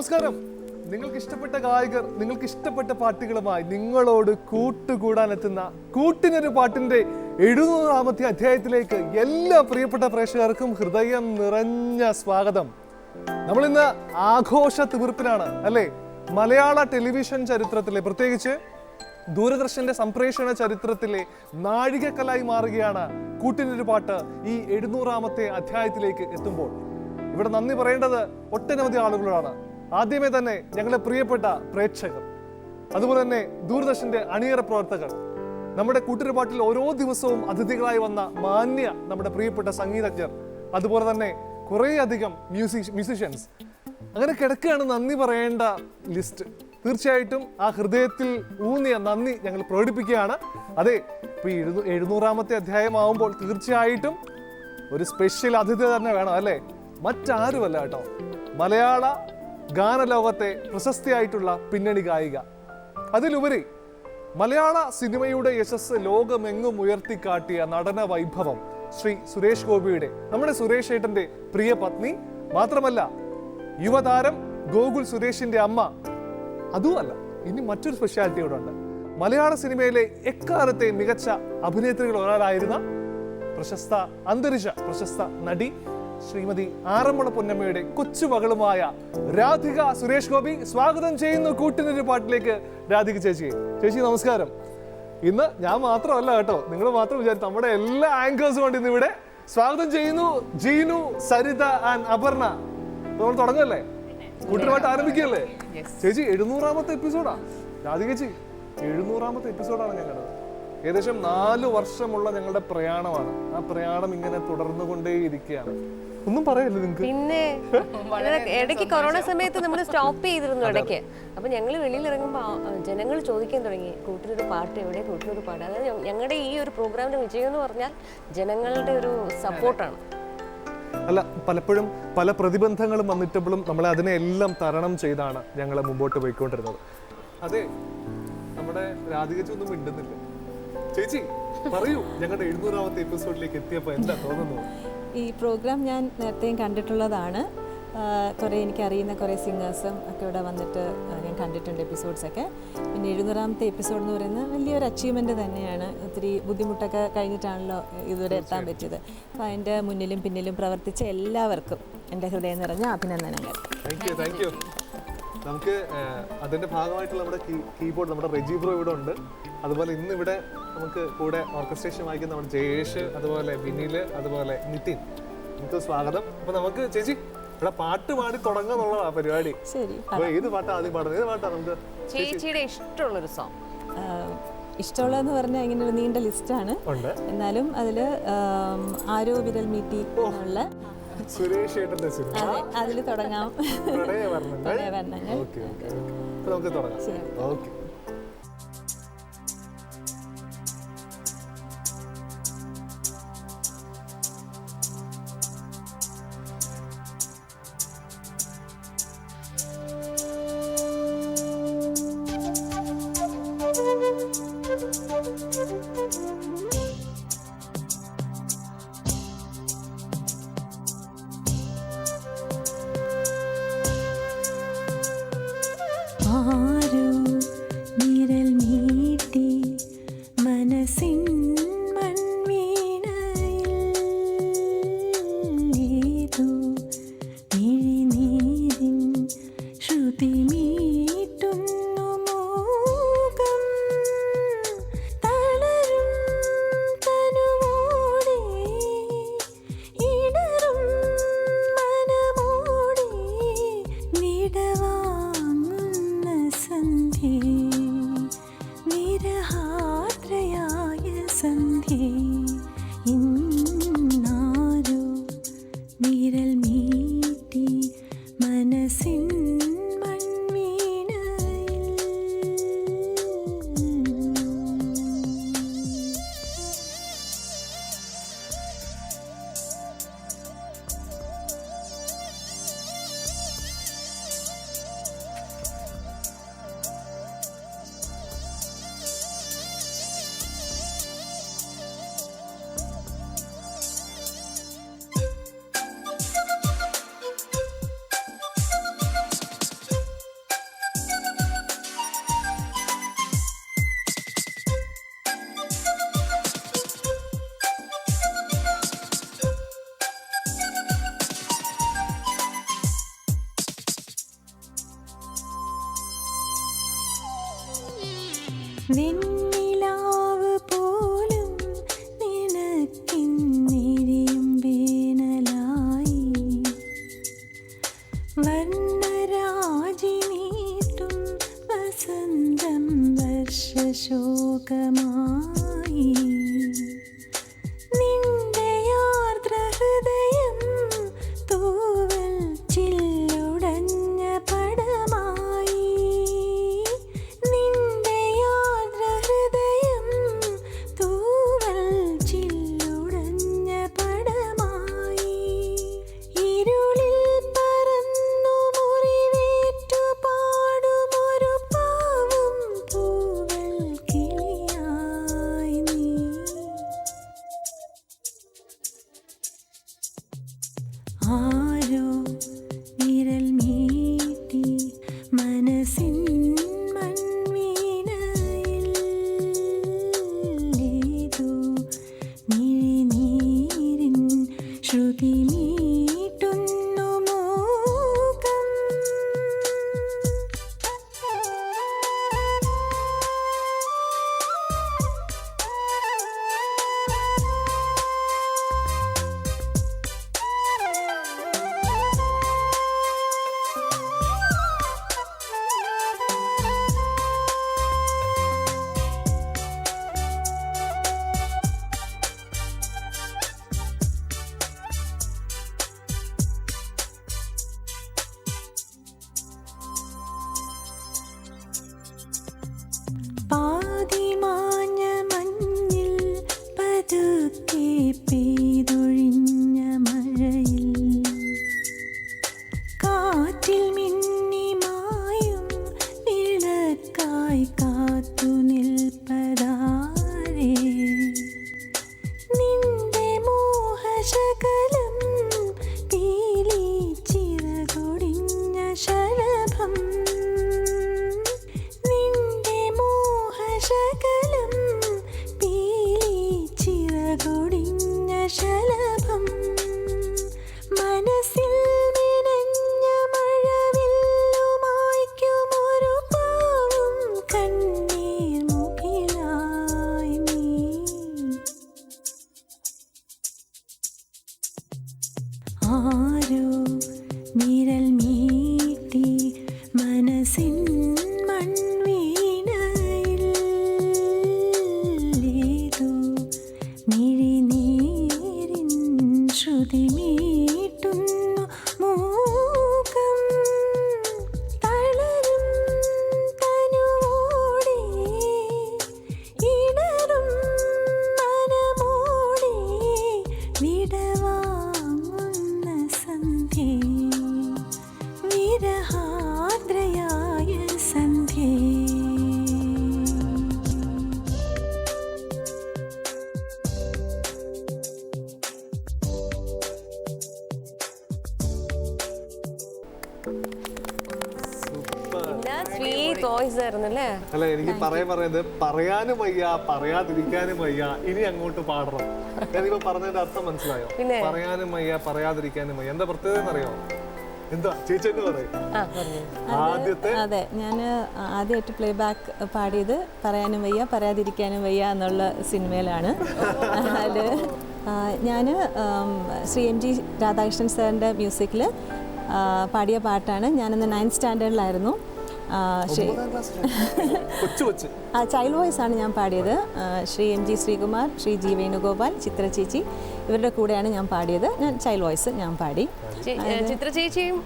നമസ്കാരം. നിങ്ങൾക്ക് ഇഷ്ടപ്പെട്ട ഗായകർ നിങ്ങൾക്ക് ഇഷ്ടപ്പെട്ട പാട്ടുകളുമായി നിങ്ങളോട് കൂട്ടുകൂടാനെത്തുന്ന കൂട്ടിനൊരു പാട്ടിന്റെ 700ാമത്തെ അധ്യായത്തിലേക്ക് എല്ലാ പ്രിയപ്പെട്ട പ്രേക്ഷകർക്കും ഹൃദയം നിറഞ്ഞ സ്വാഗതം. നമ്മളിന്ന് ആഘോഷ തീർപ്പിലാണ് അല്ലേ? മലയാള ടെലിവിഷൻ ചരിത്രത്തിലെ, പ്രത്യേകിച്ച് ദൂരദർശന്റെ സംപ്രേഷണ ചരിത്രത്തിലെ നാഴികക്കല്ലായി മാറുകയാണ് കൂട്ടിനൊരു പാട്ട് ഈ 700ാമത്തെ അധ്യായത്തിലേക്ക് എത്തുമ്പോൾ. ഇവിടെ നന്ദി പറയേണ്ടത് ഒട്ടനവധി ആളുകളാണ്. ആദ്യമേ തന്നെ ഞങ്ങളെ പ്രിയപ്പെട്ട പ്രേക്ഷകർ, അതുപോലെ തന്നെ ദൂരദർശന്റെ അണിയറ പ്രവർത്തകർ, നമ്മുടെ കൂട്ടിനൊരു പാട്ടിൽ ഓരോ ദിവസവും അതിഥികളായി വന്ന മാന്യ നമ്മുടെ പ്രിയപ്പെട്ട സംഗീതജ്ഞർ, അതുപോലെ തന്നെ കുറേയധികം മ്യൂസിഷ്യൻസ്. അങ്ങനെ കിടക്കുകയാണ് നന്ദി പറയേണ്ട ലിസ്റ്റ്. തീർച്ചയായിട്ടും ആ ഹൃദയത്തിൽ ഊന്നിയ നന്ദി ഞങ്ങൾ പ്രകടിപ്പിക്കുകയാണ്. അതെ, ഇപ്പോൾ 700ാമത്തെ അധ്യായമാവുമ്പോൾ തീർച്ചയായിട്ടും ഒരു സ്പെഷ്യൽ അതിഥി തന്നെ വേണം അല്ലേ? മറ്റാരുമല്ല കേട്ടോ, മലയാള ഗാനലോകത്തെ പ്രശസ്തിയായിട്ടുള്ള പിന്നണി ഗായിക, അതിലുപരി മലയാള സിനിമയുടെ യശസ് ലോകമെങ്ങും ഉയർത്തിക്കാട്ടിയ നടന വൈഭവം ശ്രീ സുരേഷ് ഗോപിയുടെ, നമ്മുടെ സുരേഷ് ഏട്ടന്റെ പ്രിയ പത്നി, മാത്രമല്ല യുവതാരം ഗോകുൽ സുരേഷിന്റെ അമ്മ. അതുമല്ല, ഇനി മറ്റൊരു സ്പെഷ്യാലിറ്റി കൂടെ ഉണ്ട്. മലയാള സിനിമയിലെ എക്കാലത്തെ മികച്ച അഭിനേത്രികളിൽ ഒരാളായിരുന്ന പ്രശസ്ത അന്തരിച്ച പ്രശസ്ത നടി ശ്രീമതി ആറന്മുള പൊന്നമ്മയുടെ കൊച്ചുമകളുമായ രാധിക സുരേഷ് ഗോപി സ്വാഗതം ചെയ്യുന്നു കൂട്ടിനൊരു പാട്ടിലേക്ക്. രാധിക ചേച്ചി നമസ്കാരം. ഇന്ന് ഞാൻ മാത്രമല്ല കേട്ടോ, നിങ്ങൾ മാത്രം വിചാരിച്ചു, നമ്മുടെ എല്ലാ ആങ്കേഴ്സും കൊണ്ട് ഇന്ന് ഇവിടെ സ്വാഗതം ചെയ്യുന്നു. ജീനു, സരിത ആൻഡ് അപർണ. നമ്മൾ തുടങ്ങല്ലേ? കൂട്ടിനൊരു പാട്ട് ആരംഭിക്കല്ലേ? ചേച്ചി 700ാമത്തെ എപ്പിസോഡാ രാധിക ചേച്ചി, 700ാമത്തെ എപ്പിസോഡാണ് ഞങ്ങളുടെ. ഏകദേശം 4 വർഷമുള്ള ഞങ്ങളുടെ പ്രയാണമാണ്. ആ പ്രയാണം ഇങ്ങനെ തുടർന്നുകൊണ്ടേയിരിക്കുകയാണ്. ഒന്നും പറയല്ലേ നിങ്ങൾക്ക്? പിന്നെ ഇടയ്ക്ക് കൊറോണ സമയത്ത് നമ്മൾ സ്റ്റോപ്പ് ചെയ്തിരുന്നു ഇടയ്ക്ക്. അപ്പൊ ഞങ്ങൾ വെളിയിൽ ഇറങ്ങുമ്പോ ജനങ്ങൾ ചോദിക്കാൻ തുടങ്ങി, കൂട്ടിനൊരു പാട്ട് എവിടെ, കൂട്ടിനൊരു പാട്ട്. അതായത് ഞങ്ങളുടെ ഈ ഒരു പ്രോഗ്രാമിന്റെ വിജയം എന്ന് പറഞ്ഞാൽ ജനങ്ങളുടെ ഒരു സപ്പോർട്ടാണ്. അല്ല, പലപ്പോഴും പല പ്രതിബന്ധങ്ങളും വന്നിട്ടപ്പോഴും നമ്മളെ അതിനെല്ലാം തരണം ചെയ്താണ് ഞങ്ങൾ മുമ്പോട്ട് പോയിക്കൊണ്ടിരുന്നത്. അതെ, നമ്മുടെ രാധികച്ചി ഒന്നും മിണ്ടുന്നില്ല. ചേച്ചി പറയൂ, ഞങ്ങളുടെ 700ാമത്തെ എപ്പിസോഡിലേക്ക് എത്തിയപ്പോൾ എന്താ തോന്നുന്നത്? ഈ പ്രോഗ്രാം ഞാൻ നേരത്തെയും കണ്ടിട്ടുള്ളതാണ്. കുറേ എനിക്കറിയുന്ന കുറേ സിംഗേഴ്സും ഒക്കെ ഇവിടെ വന്നിട്ട് ഞാൻ കണ്ടിട്ടുണ്ട് എപ്പിസോഡ്സൊക്കെ. പിന്നെ 700ാമത്തെ എപ്പിസോഡ് എന്ന് പറയുന്നത് വലിയൊരു അച്ചീവ്മെൻറ്റ് തന്നെയാണ്. ഒത്തിരി ബുദ്ധിമുട്ടൊക്കെ കഴിഞ്ഞിട്ടാണല്ലോ ഇതുവരെ എത്താൻ പറ്റിയത്. അപ്പോൾ അതിൻ്റെ മുന്നിലും പിന്നിലും പ്രവർത്തിച്ച എല്ലാവർക്കും എൻ്റെ ഹൃദയം നിറഞ്ഞ അഭിനന്ദനങ്ങൾ. Thank you. നമുക്ക് അതിൻ്റെ ഭാഗമായിട്ടുള്ള നമ്മുടെ കീബോർഡ് നമ്മുടെ റെജി ബ്രോ ഇവിടെ ഉണ്ട്. അതുപോലെ ഇന്ന് ഇവിടെ നമുക്ക് കൂടെ ഓർക്കസ്ട്രേഷൻ വായിക്കുന്ന നമ്മുടെ ജയേഷ്, അതുപോലെ വിനില്, അതുപോലെ നിതിൻ. നമുക്ക് സ്വാഗതം. അപ്പൊ നമുക്ക് ചേച്ചി ഇവിടെ പാട്ട് പാടി തുടങ്ങാന്നുള്ളതാ പരിപാടി. ശരി, അപ്പൊ ഏത് പാട്ടാ ആദ്യം പാടുന്നത്? ഏത് പാട്ടാ നമുക്ക് ചേച്ചിയുടെ ഇഷ്ടമുള്ളൊരു സോങ്? ഇഷ്ടമുള്ളതെന്ന് പറഞ്ഞാൽ ഇങ്ങനെ ഒരു നീണ്ട ലിസ്റ്റാണ്. എന്നാലും അതിൽ ആരോ വിരൽ മീട്ടി എന്നുള്ള സുരേഷ് ഏട്ടന്റെ സിനിമ, അതിൽ തുടങ്ങാം. പ്രണയവർണ്ണങ്ങൾ. ഓക്കെ, അപ്പൊ നമുക്ക് തുടങ്ങാം. ഓക്കെ. ആരോ വെണ്ണിലാവ് പോലും നിനക്കിന്നിരിയും വേനലായി വർണ്ണരാജി നീട്ടും വസന്തം വർഷശോകമായി നിന്റെ ആർദ്രഹൃദയം തൂവൽ ചില്ലുടഞ്ഞ പടമായി നിന്റെ ആർദ്രഹൃദയം തൂവൽ ചില്ലുടഞ്ഞ പടമായി ഇരുളിൽ പറന്നു മുറിവേറ്റു പാടുമൊരു പാവം പൂവൽ കിളിയായി നീ ആരോ വിരൽ മീട്ടി മനസ്സിൻ മൺവീണയിൽ ഏതോ മിഴിനീരിൻ ശ്രുതി മീട്ടുന്നു മൂകം പാതിമാഞ്ഞ മഞ്ഞിൽ പതുക്കെ പെയ്തൊഴിഞ്ഞ മഴയിൽ കാറ്റിൽ മിന്നിമായും വിളക്കായി കാത്തു നിൽപ്പതാരേ നിന്റെ മോഹശകലം പീലി ചിറകൊടിഞ്ഞ ശലഭം നിന്റെ മോഹശകലം പീലി ചിറകൊടിഞ്ഞ ശലഭം മനസ്സിൽ മെനഞ്ഞ മഴവില്ലുമായ്ക്കുമൊരു പാവം കണ്ണീർ മുകിലായി നീ ആരോ വിരൽ മീട്ടി മനസ്സിൻ മൺവീണയിൽ ഏതോ മിഴിനീരിൻ ശ്രുതി മീട്ടുന്നു മൂകം തളരും തനുവോടെ ഇടറും മനമോടെ വിടവാങ്ങുന്ന സന്ധ്യേ വിരഹാദ്രയായ സന്ധ്യേ സ്വീറ്റ് വോയിസ് ആയിരുന്നു അല്ലേ? അല്ല എനിക്ക് പറയുന്നത് പറയാനും വയ്യ പറയാതിരിക്കാനും വയ്യ ഇനി അങ്ങോട്ട് പാടണം. ഞാനിപ്പോ പറഞ്ഞതിന്റെ അർത്ഥം മനസ്സിലായോ? പറയാനും വയ്യ പറയാതിരിക്കാനും വയ്യ. എന്താ പ്രത്യേകത എന്നറിയോ? എന്താ ചേച്ചി പറയും? അതെ, ഞാൻ ആദ്യമായിട്ട് പ്ലേ ബാക്ക് പാടിയത് പറയാനും വയ്യ പറയാതിരിക്കാനും വയ്യ എന്നുള്ള സിനിമയിലാണ്. അതിൽ ഞാൻ ശ്രീ എം ജി രാധാകൃഷ്ണൻ സാറിൻ്റെ മ്യൂസിക്കിൽ പാടിയ പാട്ടാണ്. ഞാനന്ന് 9th സ്റ്റാൻഡേർഡിലായിരുന്നു. ചൈൽഡ് വോയിസ് ആണ് ഞാൻ പാടിയത്. Shri M G Sreekumar, Shri G Venugopal, Chithra ചേച്ചി ഇവരുടെ കൂടെയാണ് ഞാൻ പാടിയത്. ഞാൻ ചൈൽഡ് വോയിസ് ഞാൻ പാടി. ചിത്ര ചേച്ചിയും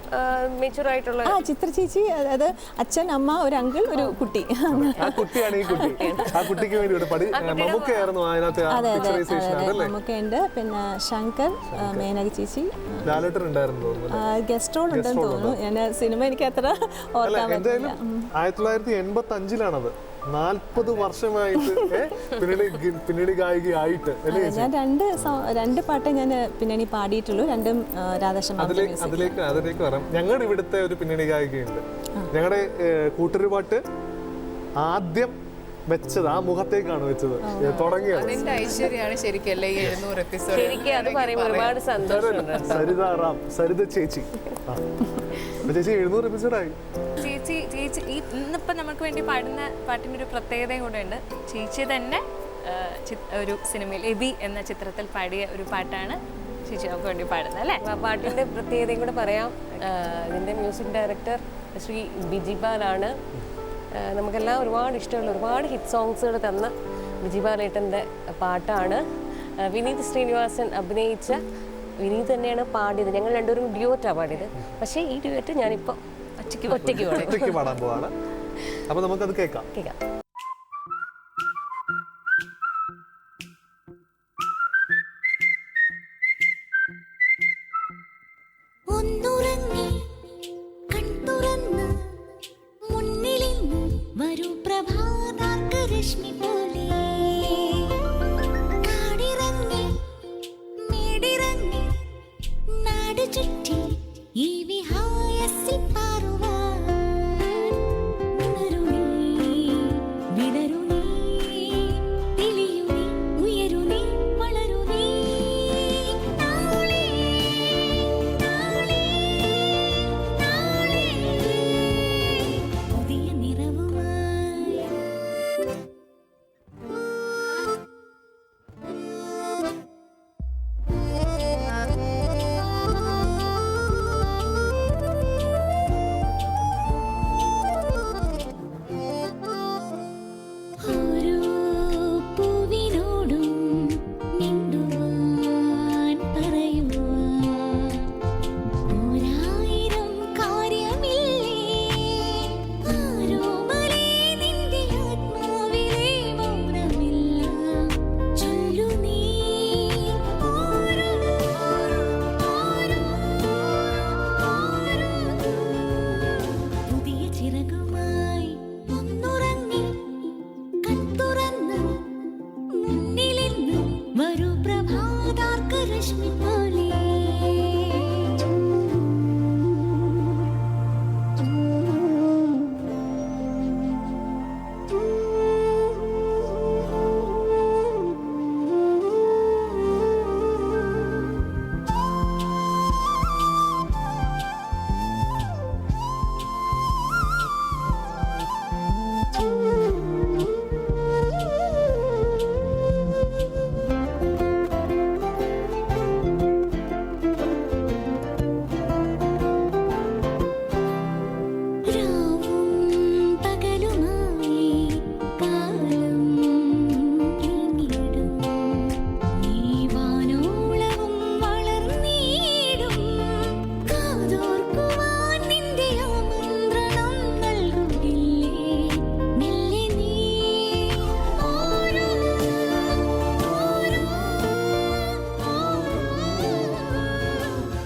മെച്ചൂർ ആയിട്ടുള്ള ചിത്ര ചേച്ചി, അതായത് അച്ഛൻ, അമ്മ, ഒരു അങ്കിൾ, ഒരു കുട്ടി. അതെ അതെ നമുക്കുണ്ട്. പിന്നെ ശങ്കർ, മേനക ചേച്ചി ഗസ്റ്റ് റോൾ ഉണ്ടെന്ന് തോന്നുന്നു. ഞാൻ സിനിമ എനിക്ക് അത്ര ഓർക്കാൻ പറ്റില്ല. 1985 40 വർഷമായിട്ട് പിന്നണി ഗായികയായിട്ട് ഞാൻ രണ്ട് പാട്ടേ ഞാൻ പിന്നണി പാടിയിട്ടുള്ളൂ. രണ്ടും രാധാകൃഷ്ണൻ. അതിലേക്ക് വരാം. ഞങ്ങളുടെ ഇവിടുത്തെ ഒരു പിന്നണി ഗായികയുണ്ട്. ഞങ്ങളുടെ കൂട്ടൊരു പാട്ട് ആദ്യം വെച്ചത് ആ മുഖത്തേക്കാണ് വെച്ചത്. തുടങ്ങിയത് ഐശ്വര്യാണ് ശരിക്കല്ലേ 700 എപ്പിസോഡ്. ഒരുപാട് സന്തോഷം. സരിത ചേച്ചി അപ്പൊ ചേച്ചി 700 എപ്പിസോഡായി. ചേച്ചി ഇന്നിപ്പോൾ നമുക്ക് വേണ്ടി പാടുന്ന പാട്ടിൻ്റെ ഒരു പ്രത്യേകതയും കൂടെ ഉണ്ട്. ചേച്ചി തന്നെ ഒരു സിനിമയിൽ എബി എന്ന ചിത്രത്തിൽ പാടിയ ഒരു പാട്ടാണ് ചേച്ചി നമുക്ക് വേണ്ടി പാടുന്നത് അല്ലേ? ആ പാട്ടിൻ്റെ പ്രത്യേകതയും കൂടെ പറയാം. ഇതിൻ്റെ മ്യൂസിക് ഡയറക്ടർ ശ്രീ ബിജിപാലാണ്. നമുക്കെല്ലാം ഒരുപാട് ഇഷ്ടമുള്ള ഒരുപാട് ഹിറ്റ് സോങ്സുകൾ തന്ന ബിജിപാലേട്ടൻ്റെ പാട്ടാണ്. വിനീത് ശ്രീനിവാസൻ അഭിനയിച്ച, വിനീത് തന്നെയാണ് പാടിയത്. ഞങ്ങൾ രണ്ടുപേരും ഡ്യൂറ്റാണ് പാടിയത്. പക്ഷേ ഈ ഡ്യൂറ്റ് ഞാനിപ്പോൾ ഒറ്റയ്ക്ക് പാടാൻ പോവാണ്. അപ്പൊ നമുക്കത് കേൾക്കാം. ഒന്നുറങ്ങി കൺതുറന്ന് മുന്നിലിന്ന് വരൂ പ്രഭാതാർക്കരശ്മി പോലെ കാടിറങ്ങി മേടിറങ്ങി നാട് ചുറ്റി ഈ വിഹായസിൽ പാറുവാൻ ഉണരു നീ, വിടരു നീ, തെളിയു നീ, ഉയരു നീ, വളരു നീ. നാളെ പുതിയ നിറവുമായി ഓരോ പൂവിനോടും മിണ്ടുവാൻ പറയുവാൻ ഒരായിരം കാര്യമില്ലേ ആരോമലേ നിന്റെ ആത്മാവിലെ മൗനമെല്ലാം ചൊല്ലു നീ ഓരോ പുതിയ ചിറകുമായി ഒന്നുറങ്ങി കൺതുറന്ന് മുന്നിലിന്ന് വരൂ പ്രഭാതാർക്കരശ്മി പോലെ രാവും പകലുമായി കാലം നീങ്ങിടും നീ വാനോളവും വളർന്നിടും കാതോർക്കുവാൻ നിന്റെ ആമന്ത്രണം നൽകുകില്ലേ മെല്ലെ നീ ഓരോ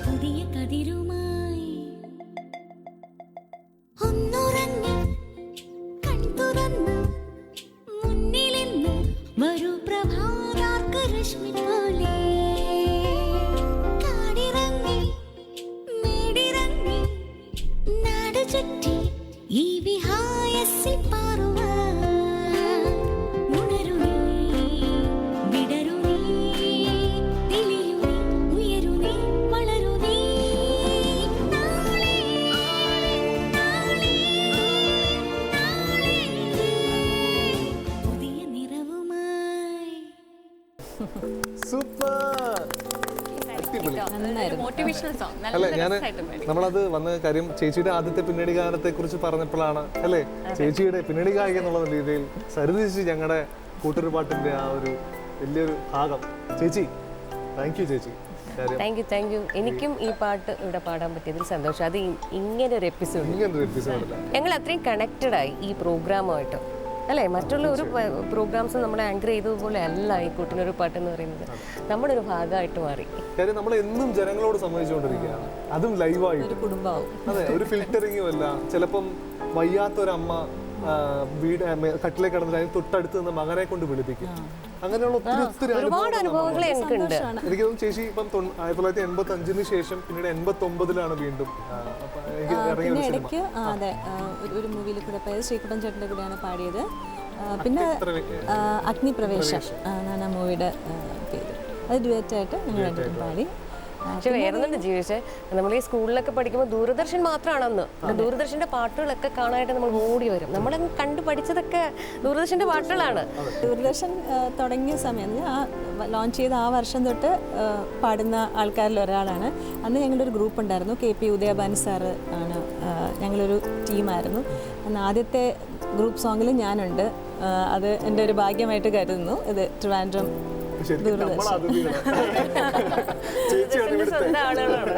പുതിയ കതിരുമായി ഒന്നുറങ്ങി കൺതുറന്ന് മുന്നിലിന്ന് വരൂ പ്രഭാതാർക്കരശ്മി പോലെ കാടിറങ്ങി മേടിറങ്ങി നാട് ചുറ്റി ഈ വിഹായസിൽ പാറുവാൻ ഉണരു നീ, വിടരു നീ, തെളിയു നീ, ഉയരു നീ, വളരു നീ. നാളെ പുതിയ നിറവുമായി സൂപ്പർ, അടിപൊളി. മോട്ടിവേഷണൽ സോങ് അല്ലെ, നല്ല ഞാൻ രസമായിട്ട് പാടി. നമ്മളത് വന്ന കാര്യം ചേച്ചിയുടെ ആദ്യത്തെ പിന്നണി ഗാനത്തെ കുറിച്ച് പറഞ്ഞപ്പോഴാണ് അല്ലേ, ചേച്ചിയുടെ പിന്നണി ഗായിക എന്നുള്ള രീതിയിൽ സരിതിച്ച് ഞങ്ങളുടെ കൂട്ടൊരു പാട്ടിന്റെ ആ ഒരു വലിയൊരു ഭാഗം. ചേച്ചി താങ്ക് യു ചേച്ചി. കാര്യം താങ്ക് യു. എനിക്കും ഈ പാട്ട് ഇവിടെ പാടാൻ പറ്റിയതിൽ സന്തോഷം. അത് ഇങ്ങനെ ഒരു എപ്പിസോഡ് ഇങ്ങനൊരു എപ്പിസോഡല്ല. ഞങ്ങൾ അത്രയും കണക്റ്റഡായി ഈ പ്രോഗ്രാമായിട്ട് അല്ലേ. മറ്റുള്ള ഒരു പ്രോഗ്രാംസ് നമ്മളെ ആങ്കർ ചെയ്തതുപോലെ അല്ല ഈ കൂട്ടിനൊരു പാട്ട് എന്ന് പറയുന്നത്. നമ്മുടെ ഒരു ഭാഗമായിട്ട് മാറി. കാര്യം നമ്മൾ എന്നും ജനങ്ങളോട് സംവദിച്ചുകൊണ്ടിരിക്കുകയാണ്, അതും ലൈവായിട്ട്. കുടുംബമാവും. അതെ, ഒരു ഫിൽറ്ററിങ്ങും അല്ല. ചിലപ്പം വയ്യാത്തൊരമ്മ വീട് കട്ടിലേക്ക് കിടന്നിട്ട് അതിന് തൊട്ടടുത്ത് നിന്ന് മകനെ കൊണ്ട് വിളിപ്പിക്കും. അങ്ങനെയുള്ള ഒത്തിരി ഒരുപാട് അനുഭവങ്ങൾ എനിക്കുണ്ട്. എനിക്ക് തോന്നുന്നു ചേച്ചി ഇപ്പം 1985 ശേഷം പിന്നീട് 89 വീണ്ടും എനിക്ക് ഇറങ്ങിയ പിന്നെ ഒരു സിനിമ. ഇടയ്ക്ക് അതെ ഒരു മൂവിയിൽ കൂടെ പോയത് ശ്രീകുട്ടൻ ചേട്ടൻ്റെ കൂടെയാണ് പാടിയത്. പിന്നെ അഗ്നിപ്രവേശം എന്നാണ് ആ മൂവിയുടെ പേര്. അത് ഡ്യുവറ്റായിട്ട് ഞങ്ങൾ രണ്ടുപേരും പാടി. പക്ഷെ വേറൊന്നുണ്ട് ജീവിച്ചേ, നമ്മൾ ഈ സ്കൂളിലൊക്കെ പഠിക്കുമ്പോൾ ദൂരദർശൻ മാത്രമാണെന്ന്, ദൂരദർശന്റെ പാട്ടുകളൊക്കെ കാണാനായിട്ട് നമ്മൾ ഓടി വരും. നമ്മൾ കണ്ടു പഠിച്ചതൊക്കെ ദൂരദർശന്റെ പാട്ടുകളാണ്. ദൂരദർശൻ തുടങ്ങിയ സമയം ലോഞ്ച് ചെയ്ത ആ വർഷം തൊട്ട് പാടുന്ന ആൾക്കാരിൽ ഒരാളാണ്. അന്ന് ഞങ്ങളുടെ ഒരു ഗ്രൂപ്പ് ഉണ്ടായിരുന്നു, KP ഉദയഭാൻ സാറ് ആണ് ഞങ്ങളൊരു ടീമായിരുന്നു. അന്ന് ആദ്യത്തെ ഗ്രൂപ്പ് സോങ്ങിൽ ഞാനുണ്ട്. അത് എൻ്റെ ഒരു ഭാഗ്യമായിട്ട് കരുതുന്നു. ഇത് ട്രിവാൻഡ്രം സ്വന്തം ആളുകളാണ്.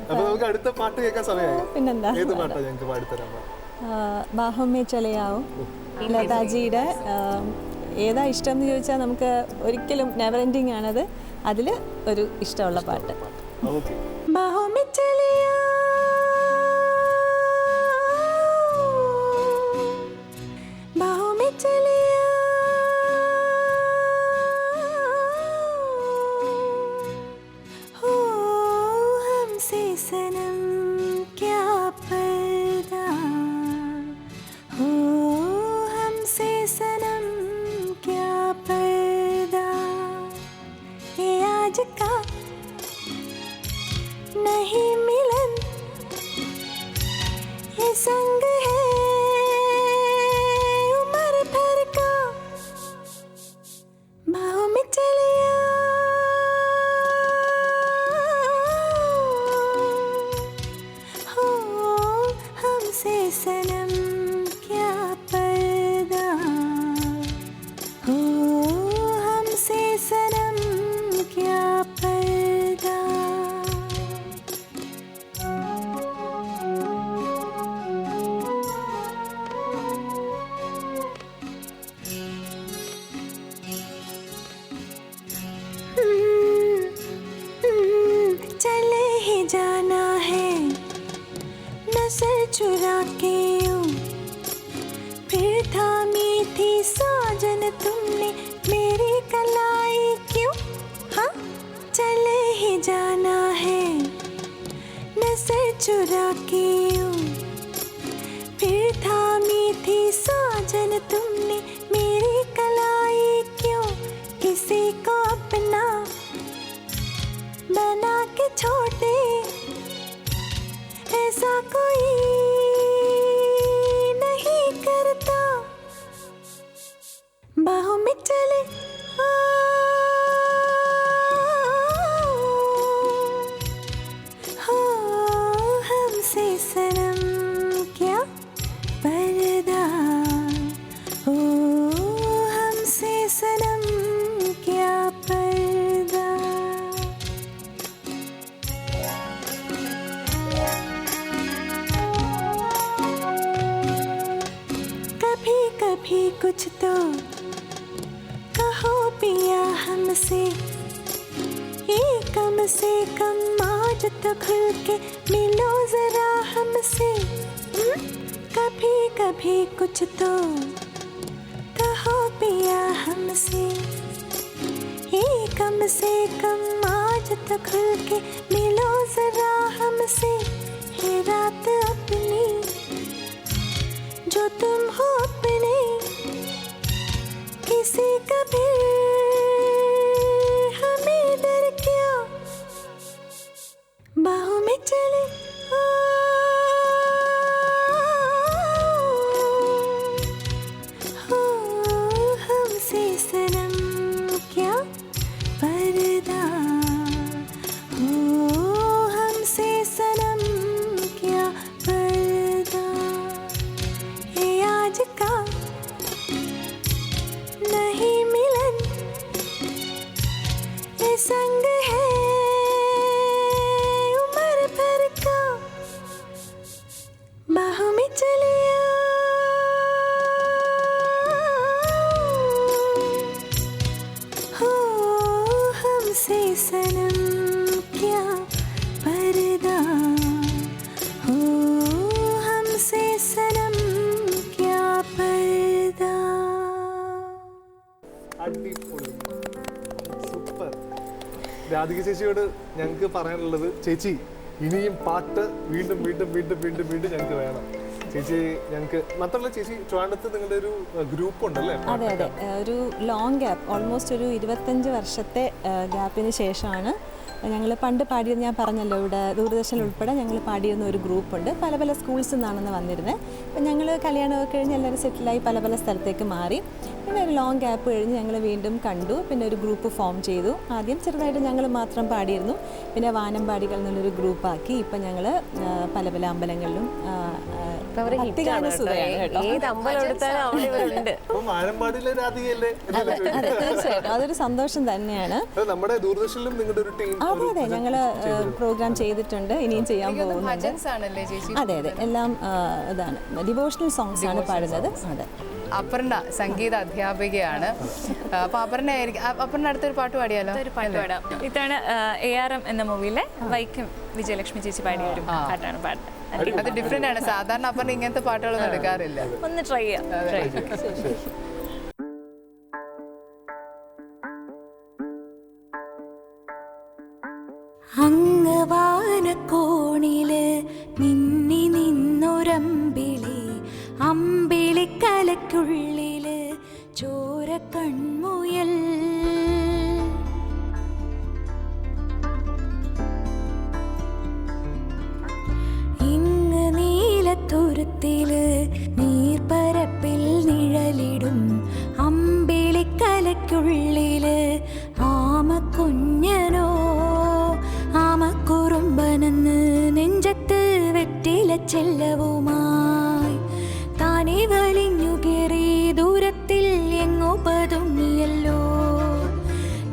അപ്പൊ നമുക്ക് അടുത്ത പാട്ട് കേൾക്കാൻ സമയമായി. പിന്നെന്താ, ഏത് പാട്ടാ ഞങ്ങൾക്ക് പാടിത്തരാമോ? ബാഹുമേ ചലയാവും, ലതാജിയുടെ. ഏതാ ഇഷ്ടം എന്ന് ചോദിച്ചാൽ നമുക്ക് ഒരിക്കലും നെവർ എൻഡിങ് ആണത്. അതിൽ ഒരു ഇഷ്ടമുള്ള പാട്ട്. ഓക്കെ. ബാഹുമേ ചലയാ ബാഹുമേ ചലയാ सनम क्या पर्दा हो हमसे, सनम क्या पर्दा, ये आज का नहीं मिलन, ये संग है उम्र भर का, बाहों में चलिया सनम क्या पर्दा हो हमसे, सनम क्या पर्दा. चले ही जाना है नजर चुरा के यूं, फिर थामी थी साजन तुमने मेरी कलाई क्यों. हाँ चले ही जाना है नजर चुरा के यूं, फिर थामी थी साजन तुमने मेरी कलाई क्यों. किसी को अपना बना के छोड़े ऐसा कोई नहीं करता. बाहों में चले हो हमसे, सनम क्या पर्दा हो हमसे, सनम क्या पर्दा. कभी कुछ तो कहो पिया हमसे, ये कम से कम आज तो खुल के मिलो जरा हमसे. कभी कभी कुछ तो कहो पिया हमसे, ये कम से कम आज तो खुल के मिलो जरा हमसे. ये रात अपनी जो तुम हो अपने, किसी का भी हमें डर क्या. बाहों में चले हो हमसे, सनम क्या पर्दा हो हमसे, सनम क्या पर्दा. ये आज का नहीं मिलन, ये संग है उम्र भर का. बाहों में चलिया हो हमसे, सनम क्या पर्दा हो हमसे, सनम क्या पर्दा. അടിപൊളി, സൂപ്പർ. രാധിക ചേച്ചിയോട് ഞങ്ങൾക്ക് പറയാനുള്ളത്, ചേച്ചി ഇനിയും പാട്ട് വീണ്ടും വീണ്ടും വീണ്ടും വീണ്ടും വീണ്ടും ഞങ്ങൾക്ക് വേണം. ചേച്ചി ഞങ്ങൾക്ക് മാത്രമല്ല, ചേച്ചി ട്രിവാൻഡ്രത്ത് നിങ്ങളുടെ ഒരു ഗ്രൂപ്പ് ഉണ്ടല്ലേ? അതെ അതെ, ഒരു ലോങ് ഗ്യാപ്പ്, ഓൾമോസ്റ്റ് ഒരു 25 വർഷത്തെ ഗ്യാപ്പിന് ശേഷമാണ് ഞങ്ങൾ പണ്ട് പാടിയിരുന്ന, ഞാൻ പറഞ്ഞല്ലോ ഇവിടെ ദൂരദർശനിൽ ഉൾപ്പെടെ ഞങ്ങൾ പാടിയിരുന്ന ഒരു ഗ്രൂപ്പുണ്ട്. പല പല സ്കൂൾസിൽ നിന്നാണെന്ന് വന്നിരുന്നത്. അപ്പം ഞങ്ങൾ കല്യാണമൊക്കെ കഴിഞ്ഞ് എല്ലാവരും സെറ്റിലായി പല പല സ്ഥലത്തേക്ക് മാറി. പിന്നെ ഒരു ലോങ് ഗ്യാപ്പ് കഴിഞ്ഞ് ഞങ്ങൾ വീണ്ടും കണ്ടു. പിന്നെ ഒരു ഗ്രൂപ്പ് ഫോം ചെയ്തു. ആദ്യം ചെറുതായിട്ട് ഞങ്ങൾ മാത്രം പാടിയിരുന്നു. പിന്നെ വാനമ്പാടികൾ എന്നുള്ളൊരു ഗ്രൂപ്പാക്കി. ഇപ്പം ഞങ്ങൾ പല പല അമ്പലങ്ങളിലും ഭക്തിഗാന സുധയാണ് കേട്ടോ. ഏത് അമ്പലം എടുത്താലും അവിടെ ഇവരുണ്ട്. അതെ, തീർച്ചയായിട്ടും അതൊരു സന്തോഷം തന്നെയാണ്. നമ്മുടെ ദൂരദർശനിലും നിങ്ങളുടെ ഒരു ടീം. അതെ അതെ, ഞങ്ങൾ പ്രോഗ്രാം ചെയ്തിട്ടുണ്ട്, ഇനിയും ചെയ്യാൻ പോകുന്നുണ്ട്. ഭജൻസ് ആണല്ലേ ചേച്ചി? അതെ അതെ, എല്ലാം ഇതാണ്, ഡിവോഷണൽ സോങ്സ് ആണ് പാടുന്നത്. അതെ. അപർണ സംഗീത അധ്യാപികയാണ്. അപ്പൊ അപർണ അടുത്തൊരു പാട്ട് പാടിയാലോ? ഒരു പാട്ട് പാടാം. ഇതാണ് ARM എന്ന മൂവിയിലെ വൈക്കം വിജയലക്ഷ്മി ചേച്ചി പാടിയ ഒരു പാട്ടാണ് പാടുന്നത്. അത് ഡിഫറെന്റ് ആണ്. സാധാരണ അപർണ ഇങ്ങനത്തെ പാട്ടുകളൊന്നും എടുക്കാറില്ല. ഒന്ന് ട്രൈ ചെയ്യാം. അങ്ങ് വാനക്കോണില് മിന്നി നിന്നൊരമ്പിളി, അമ്പിളിക്കലയ്ക്കുള്ളില് ചോര കൺമുയൽ. ഇങ്ങ് നീലത്തുരുത്തില് നീർപ്പരപ്പിൽ നിഴലിടും അമ്പിളിക്കലയ്ക്കുള്ളില് ആമക്കുഞ്ഞനോ ആമക്കുറുമ്പനെന്ന് നെഞ്ചത്ത് വെറ്റില ചെല്ലവുമായി താനെ വലിഞ്ഞു കയറി ദൂരത്തിൽ എങ്ങോ പതുങ്ങിയല്ലോ.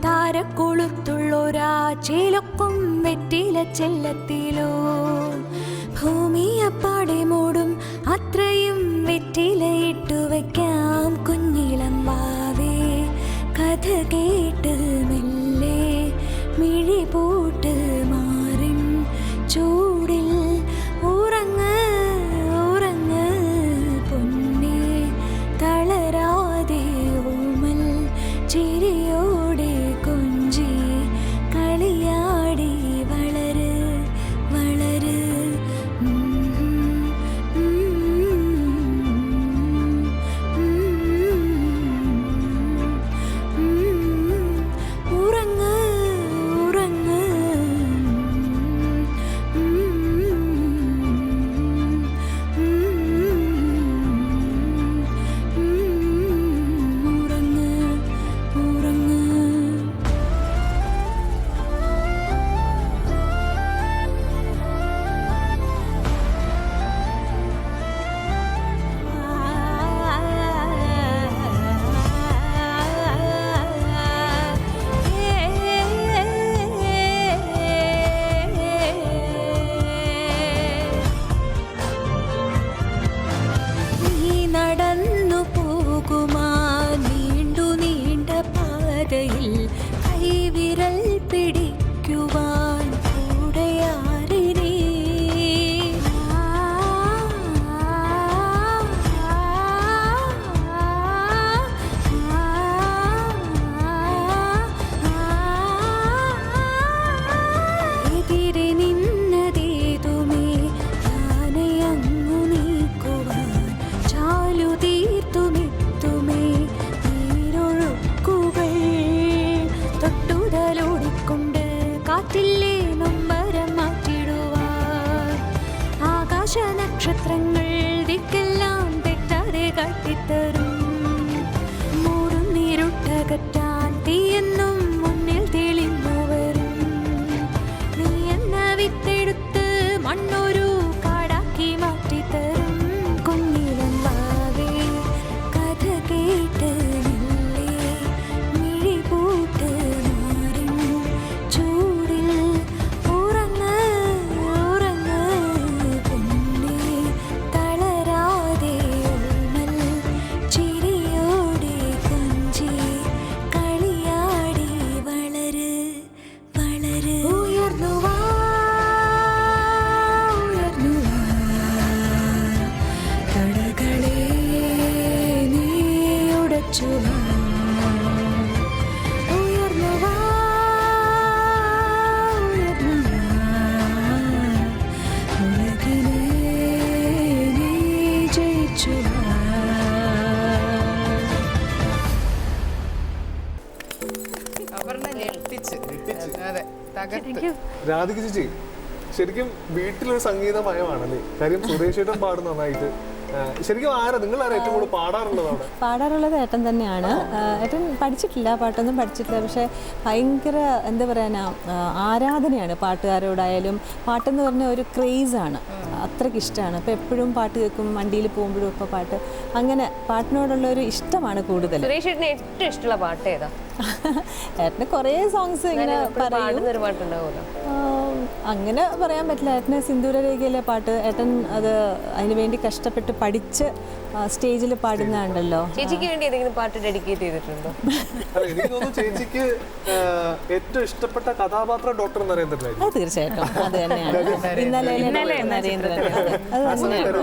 താരക്കൊളുത്തുള്ളൊരാ ചേലൊക്കും വെറ്റില ചെല്ലത്തിലോ. ഭൂമിയപ്പാടെ മൂടും അത്രയും വെറ്റിലയിട്ടു വയ്ക്കാം കുഞ്ഞിളം വാവേ. കഥ കേട്ട് മെല്ലെ മിഴി പൂട്ട് മാറിൻ ചൂടിൽ ഉറങ്ങ് ഉറങ്ങ് പൊന്നേ. തളരാതെ ഓമൽ ചിരിയോടെ കൊഞ്ചി കളിയാടി വളര് വളര്. ഉറങ്ങ് ഉറങ്ങ്. ഉറങ്ങ് ഉറങ്ങ്. നീ നടന്നു പോകുമാ നീണ്ടു നീണ്ട പാതയിൽ കൈവിരൽ പിടിക്കുവാൻ കൂടെയാരിനീ. എതിരെ നിന്നതേതുമേ താനെയങ്ങു നീക്കുവാൻ ചാലു തീർത്തുമെത്തുമേ നീരൊഴുക്കുകൾ. തൊട്ടുതലോടിക്കൊണ്ട് കാറ്റില്ലേ നൊമ്പരം മാറ്റിടുവാൻ. ആകാശ നക്ഷത്രങ്ങൾ ദിക്കെല്ലാം തെറ്റാതെ കാട്ടിത്തരും. മൂടും നീരുട്ടകറ്റാൻ തീയെന്നും മുന്നിൽ തെളിഞ്ഞു വരും. നീ എന്ന വിത്തെടുത്ത് മണ്ണൊരു കാടാക്കി മാറ്റിത്തരും കുഞ്ഞിളം വാവേ. കഥ കേട്ട് മെല്ലെ മിഴി പൂട്ട് മാറിൻ ചൂടിൽ ഉറങ്ങ് ഉറങ്ങ് പൊന്നേ. പൊളിച്ച്. അതെ തകർത്ത്. രാധിക ചേച്ചി ശരിക്കും വീട്ടിലൊരു സംഗീതമയമാണല്ലേ? കാര്യം സുരേഷ് ഏട്ടൻ പാടും നന്നായിട്ട്. ശരിക്കും നിങ്ങൾ ആരാ ഏറ്റവും കൂടുതൽ പാടാറുള്ളതാണ്? പാടാറുള്ളത് ഏട്ടൻ തന്നെയാണ്. ഏട്ടൻ പഠിച്ചിട്ടില്ല, പാട്ടൊന്നും പഠിച്ചിട്ടില്ല. പക്ഷേ ഭയങ്കര എന്താ പറയാനാ ആരാധനയാണ് പാട്ടുകാരോടായാലും. പാട്ടെന്ന് പറഞ്ഞ ഒരു ക്രേസാണ്, അത്രയ്ക്ക് ഇഷ്ടമാണ്. അപ്പോൾ എപ്പോഴും പാട്ട് കേൾക്കും, വണ്ടിയിൽ പോകുമ്പോഴും ഒക്കെ പാട്ട്. അങ്ങനെ പാട്ടിനോടുള്ള ഒരു ഇഷ്ടമാണ് കൂടുതൽ. സുരേഷ് ഏട്ടന് ഏറ്റവും ഇഷ്ടമുള്ള പാട്ട് ഏതാ? ഏട്ടന് കുറേ സോങ്സ് ഇങ്ങനെ പറയും. ഒരു പാട്ടുണ്ടാവുമല്ലോ. അങ്ങനെ പറയാൻ പറ്റില്ല. ഏട്ടന് സിന്ദൂരരേഖയിലെ പാട്ട് ഏട്ടൻ അത് അതിന് വേണ്ടി കഷ്ടപ്പെട്ട് പഠിച്ച് സ്റ്റേജിൽ പാടുന്നുണ്ടല്ലോ. ചേച്ചിക്ക് വേണ്ടി ഏതെങ്കിലും പാട്ട് ഡെഡിക്കേറ്റ് ചെയ്തിട്ടുണ്ടോ? അല്ല, എനിക്ക് തോന്നുന്നു ചേച്ചിക്ക് ഏറ്റവും ഇഷ്ടപ്പെട്ട കഥാപാത്രം ഡോക്ടർ നരേന്ദ്രനായിരുന്നു. അത് തീർച്ചയായിട്ടും അത് തന്നെയാണ്. ഇന്നലെ നരേന്ദ്രൻ. അത് തന്നെയാണ്.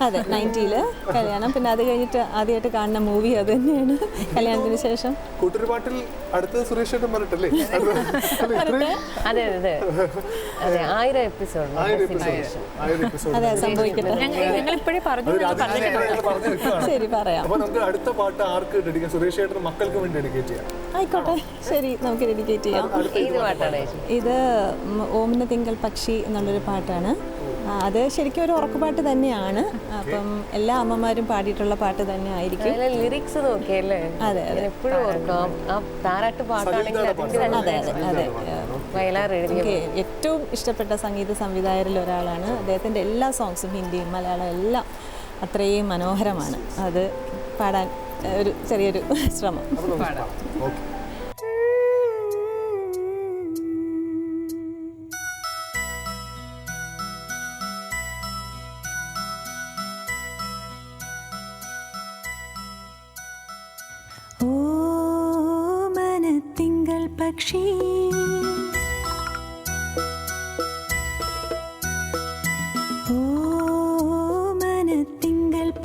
അതെ, 90s കല്യാണം. പിന്നെ അത് കഴിഞ്ഞിട്ട് ആദ്യമായിട്ട് കാണുന്ന മൂവി അത് തന്നെയാണ്, കല്യാണത്തിന് ശേഷം. കൂട്ടൊരുപാട്ടിൽ അടുത്തത് സുരേഷ് ഏട്ടൻ പറഞ്ഞിട്ടല്ലേ? അതെ അതെ അതെ, 1000 എപ്പിസോഡ്. അതെ, സംഭവിക്കട്ടെ. ഞങ്ങൾ ഇപ്പോഴേ പറഞ്ഞു. ശരി, പറയാം. അപ്പൊ നമുക്ക് അടുത്ത പാട്ട് ആർക്ക് ഡെഡിക്കേറ്റ്? സുരേഷ് ഏട്ടന് മക്കൾക്ക് വേണ്ടി ഡെഡിക്കേറ്റ് ചെയ്യാം. ആയിക്കോട്ടെ, ശരി, നമുക്ക് ഡെഡിക്കേറ്റ് ചെയ്യാം. ഏത് പാട്ടാണ് ചേച്ചി? ഇത് ഓമിന തിങ്കൾ പക്ഷി എന്നുള്ളൊരു പാട്ടാണ്. അത് ശരിക്കും ഒരു ഉറക്കുപാട്ട് തന്നെയാണ്. അപ്പം എല്ലാ അമ്മമാരും പാടിയിട്ടുള്ള പാട്ട് തന്നെ ആയിരിക്കും. ലിറിക്സ് നോക്കിയല്ലേ? അതെ അതെ, എപ്പോഴും ഓർക്കാം. ആ താരാട്ട് പാട്ടാണെങ്കിൽ അതെ അതെ അതെ. വയലാർ എഴുതിയ എനിക്ക് ഏറ്റവും ഇഷ്ടപ്പെട്ട സംഗീത സംവിധായകരിൽ ഒരാളാണ്. അദ്ദേഹത്തിൻ്റെ എല്ലാ സോങ്സും ഹിന്ദിയും മലയാളം എല്ലാം അത്രയും മനോഹരമാണ്. അത് പാടാൻ ഒരു ചെറിയൊരു ശ്രമം. ഓ മനത്തിങ്കൾ പക്ഷി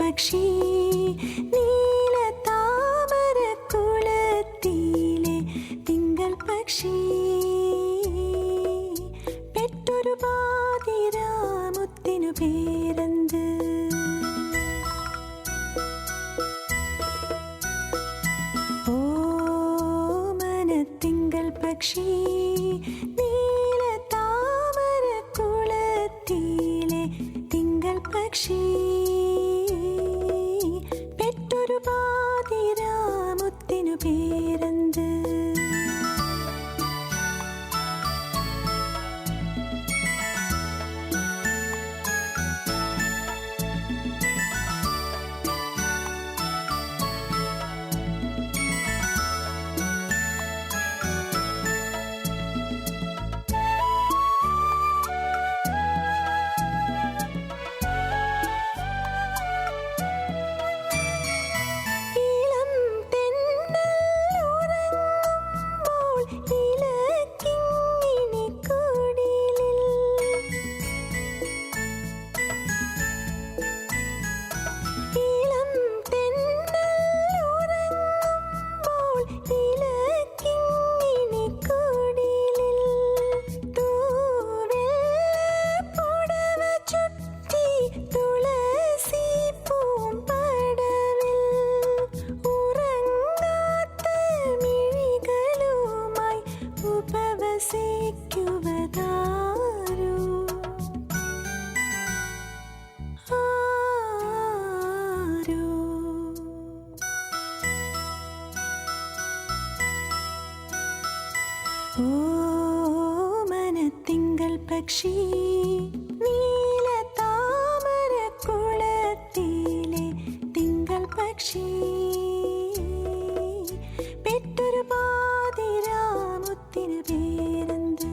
പക്ഷി നീല താമര കുളത്തിലെ തിങ്കൾ പക്ഷി പെട്ടൊരു പാതിരാമുത്തിനു പേരെന്ത്? ഓ മനത്തിങ്കൾ പക്ഷി നീല താമര കുളത്തിലെ തിങ്കൾ പക്ഷി പാതിരാമുത്തിനു പേരെന്ത്? ഓ മനത്തിങ്കൾ പക്ഷി നീല താമര കുളത്തിലെ തിങ്കൾ പക്ഷി പെട്ടൊരു പാതിരാമുത്തിനു പേരെന്ത്?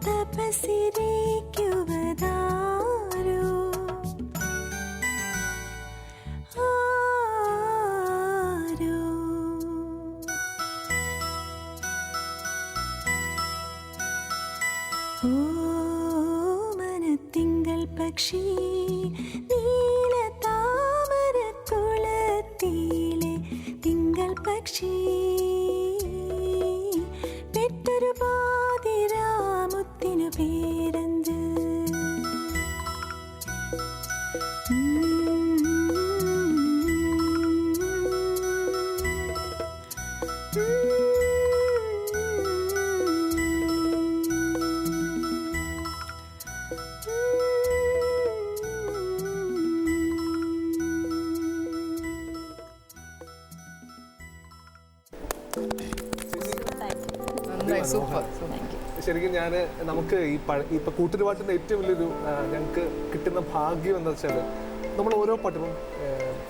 തപസിരിക്കുവതാരോ ആരോ ഓ മനത്തിങ്കൾ പക്ഷി നീല താമര കുളത്തിലെ തിങ്കൾ പക്ഷി പെട്ടൊരു പാതിരാമുത്തിനു പേരെന്ത് നന്നായി, സൂപ്പർ. ശരിക്കും ഞാൻ നമുക്ക് ഇപ്പൊ കൂട്ടുപാട്ടിന്റെ ഏറ്റവും വലിയൊരു ഞങ്ങൾക്ക് കിട്ടുന്ന ഭാഗ്യം എന്താ വെച്ചാൽ നമ്മൾ ഓരോ പാട്ടിലും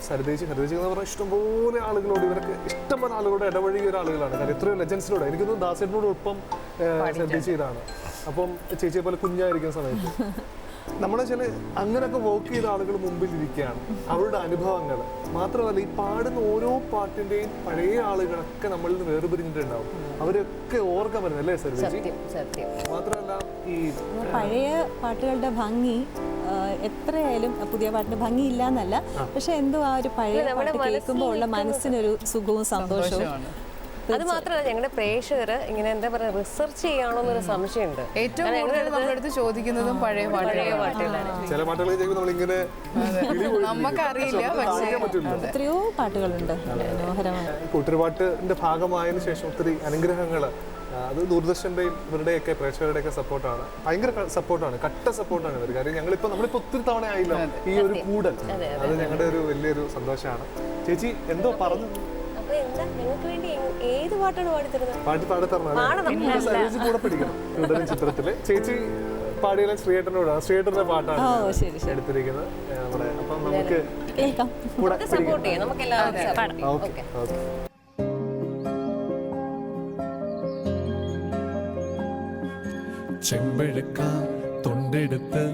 സരിതേച്ചി എന്ന് പറഞ്ഞാൽ ഇഷ്ടംപോലെ ആളുകളോട് ഇവരൊക്കെ ഇഷ്ടംപോലെ ആളുകളോട് ഇടപഴകിയ ഒരാളുകളാണ്. കാരണം എത്രയോ ലെജൻസിനോട് എനിക്കൊന്നും ദാസേട്ടനോടൊപ്പം സരിതേച്ചി ഇതാണ്. അപ്പം ചേച്ചിയെ പോലെ കുഞ്ഞായിരിക്കുന്ന സമയത്ത് നമ്മളെ ചില അങ്ങനെയൊക്കെ വർക്ക് ചെയ്ത ആളുകൾ മുമ്പിൽ ഇരിക്കുകയാണ്, അവരുടെ അനുഭവങ്ങൾ മാത്രമല്ല ഈ പാടുന്ന ഓരോ പാട്ടിന്റെയും പഴയ ആളുകളൊക്കെ നമ്മളിൽ നിന്ന് വേർപിരിഞ്ഞിട്ടുണ്ടാവും. അവരൊക്കെ ഓർക്കാൻ പറ്റുന്നത് അല്ലേ സരിതേച്ചി? മാത്രമല്ല ഈ പഴയ പാട്ടുകളുടെ ഭംഗി എത്രയായാലും പുതിയ പാട്ടിന് ഭംഗി ഇല്ല എന്നല്ല, പക്ഷെ എന്തോ ആ ഒരു പഴയ പാട്ട് കേൾക്കുമ്പോൾ ഉള്ള മനസ്സിനൊരു സുഖവും സന്തോഷവും. അത് മാത്രമല്ല ഞങ്ങളുടെ പ്രേക്ഷകർ ഇങ്ങനെ എന്താ പറയുക റിസർച്ച് ചെയ്യാണോ എന്നൊരു സംശയമുണ്ട്. ഏറ്റവും കൂടുതൽ നമ്മുടെ അടുത്ത് ചോദിക്കുന്നതും പഴയ പാട്ടുകളാണ്. ചില പാട്ടുകൾ നമ്മളിങ്ങനെ നമുക്കറിയില്ല, പക്ഷേ എത്രയോ പാട്ടുകളുണ്ട് മനോഹരമായ. കൂട്ടുപാട്ടിന്റെ ഭാഗമായതിനു ശേഷം ഒത്തിരി അനുഗ്രഹങ്ങൾ അത് ദൂരദർശന്റെയും ഇവരുടെയൊക്കെ പ്രേക്ഷകരുടെയൊക്കെ സപ്പോർട്ടാണ്. ഭയങ്കര സപ്പോർട്ടാണ്, കട്ട സപ്പോർട്ടാണ് ഇവർ. കാര്യം നമ്മളിപ്പോ ഒത്തിരി തവണ ആയില്ല ഈ ഒരു കൂടൽ, അത് ഞങ്ങളുടെ ഒരു വലിയൊരു സന്തോഷമാണ്. ചേച്ചി എന്തോ പറഞ്ഞു? അപ്പൊ എന്താ ഞങ്ങൾക്ക് വേണ്ടി ഏത് പാട്ടാണ് പാടിത്തരുന്നത്? സരിതേച്ചി കൂടെ പിടിക്കണം. തുടരും ചിത്രത്തില് ചേച്ചി പാടിയ ശ്രീയേട്ടന്റെ പാട്ടാണ് എടുത്തിരിക്കുന്നത് നമ്മുടെ. അപ്പം നമുക്ക് സപ്പോർട്ട് ചെയ്യാം, നമുക്ക് എല്ലാവരും. ഓക്കെ. ചെമ്പെടുക്ക തൊണ്ടെടുത്ത്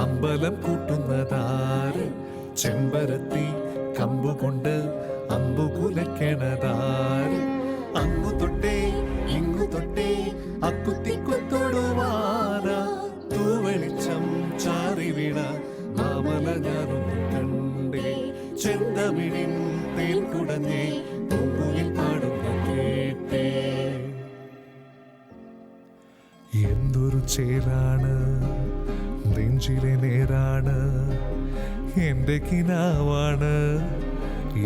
അമ്പലം കൂട്ടുന്നതാര്, ചെമ്പരത്തി കമ്പുകൊണ്ട് അമ്പു കുലയ്ക്കണതാര്, അങ്ങു തൊട്ടേ ഇങ്ങു തൊട്ടേ അക്കുത്തിക്കുത്തൊടുവാന, തൂവെളിച്ചം ചാറിവിട മാമല ഞാനും കണ്ടേ, ചെന്തമിഴിൻ തേൻ കുടഞ്ഞേ പൂങ്കുയിൽ പാടുന്ന കേട്ടേ. എന്തൊരു ചേലാണ് നെഞ്ചിലെ നേരാണ്, എന്റെ കിനാവാണ്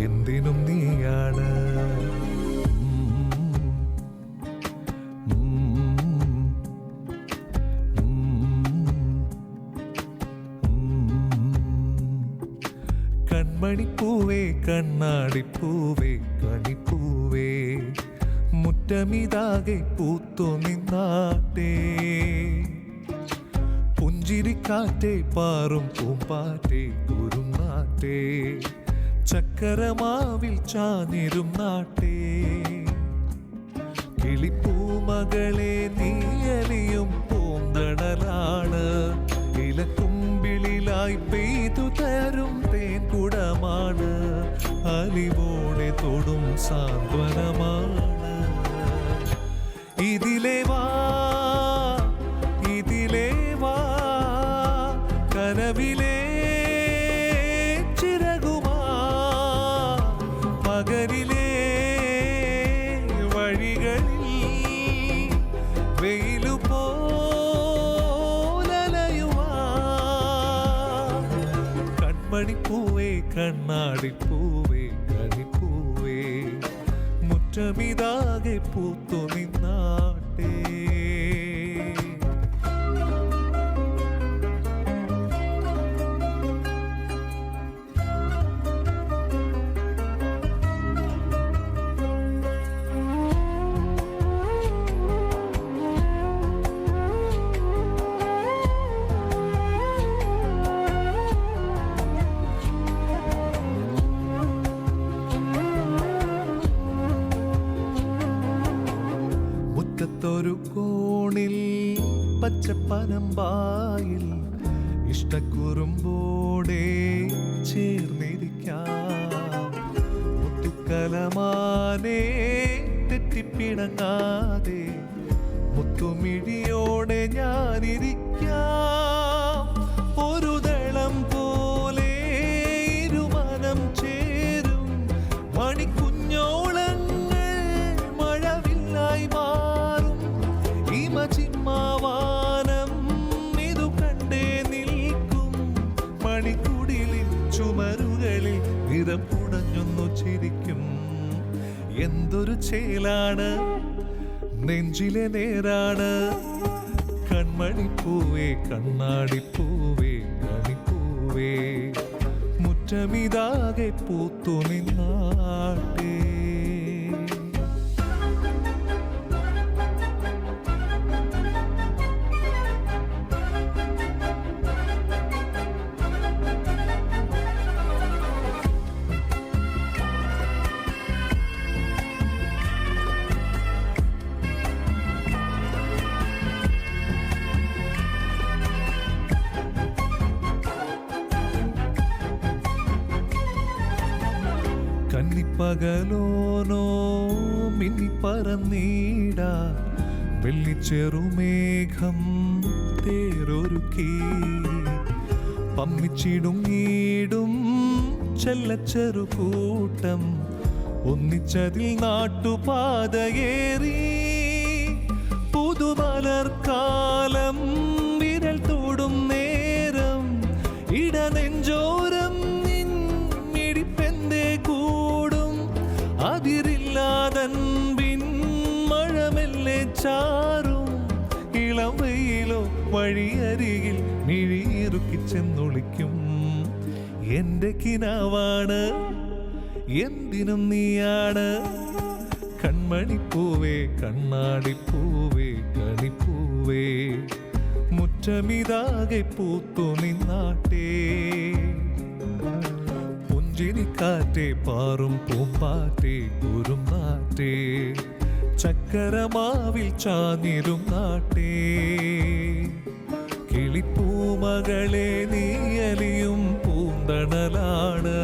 എന്തിനും നീയാണ്. കൺമണിപ്പൂവേ കണ്ണാടിപ്പൂവേ കണിപ്പൂവേ മുറ്റമിതാകെ പൂത്തു നിന്നാട്ടേ, പുഞ്ചിരിക്കാറ്റേ പാറും പൂമ്പാറ്റേ കുരുന്നാട്ടേ, ചക്കരമാവിൽ ചാഞ്ഞിരും നാട്ടേ, കിളിപ്പൂമകളെ നീയലിയും പൂന്തണലാണ്, ഇലക്കുമ്പിളിലായി പെയ്തു തരും തേൻകുടമാണ്, അലിവോടെ തൊടും സാന്ത്വനമാണ്. ഇതിലേ വാ കനവിലേ ചിറകുമാ, പകരിലേ വഴികളിൽ വെയിലു പോലലയുവാ, കൺമണിപ്പൂവേ കണ്ണാടിപ്പൂവേ കണിപ്പൂവേ മുറ്റമിതാകെ പൂത്തു നിന്നാട്ടേ. മുറ്റത്തൊരു കോണി പച്ചപ്പനമ്പായിൽ ഇഷ്ടക്കുറുമ്പോടെ ചേർന്നിരിക്കാം. മുത്തുക്കലമാനെ തെറ്റിപ്പിണങ്ങാതെ മുത്തുമിഴിയോടെ ഞാനിരിക്കാം. ഒരു ദളം പോലെ ഇരുമനം ചേരും മണിക്കുഞ്ഞോളങ്ങൾ മഴവില്ലായി മാറും. ഹിമചിമ്മാവാനം ഇതു കണ്ടേ നിൽക്കും. മണിക്കുടിലിൽ ചുമരുകളിൽ നിറം പുടഞ്ഞൊന്നു ചിരിക്കും. എന്തൊരു ചേലാണ് നെഞ്ചിലെ നേരാണ്. കൺമണിപ്പൂവേ കണ്ണാടിപ്പൂവേ കണിപ്പൂവേ മുറ്റമിതാകെ പൂത്തു നിന്നാട്ടേ. കന്നിപ്പകലോനോ മിന്നിപ്പറന്നീട വെള്ളിച്ചെറുമേഘം തേരൊരുക്കി. പമ്മിച്ചിടുങ്ങീടും ചെല്ലച്ചെറുകൂട്ടം ഒന്നിച്ചതിൽ നാട്ടുപാതയേറി. പുതുമലർക്കാലം വിരൽ തൊടും നേരം ഇടനെഞ്ചോരം മിടിപ്പെന്തേ കൂടും. അതിരില്ലാതൻപിൻ മഴമെല്ലെ ചാറും. ഇളം വെയിലോ വഴിയരികിൽ മിഴിയിറുക്കി ചെന്നൊളിക്കും. എന്റെ കിനാവാണ് എന്തിനും നീയാണ്. കൺമണിപ്പൂവേ കണ്ണാടിപ്പൂവേ കണിപ്പൂവേ മുറ്റമിതാകെ പൂത്തു നിന്നാട്ടേ. പുഞ്ചിരിക്കാറ്റേ പാറും പൂമ്പാറ്റേ കുറുമാറ്റേ ചക്കരമാവിൽ ചാഞ്ഞിരും നാട്ടേ. കിളിപ്പൂമകളെ നീയലിയും പൂന്തണലാണ്.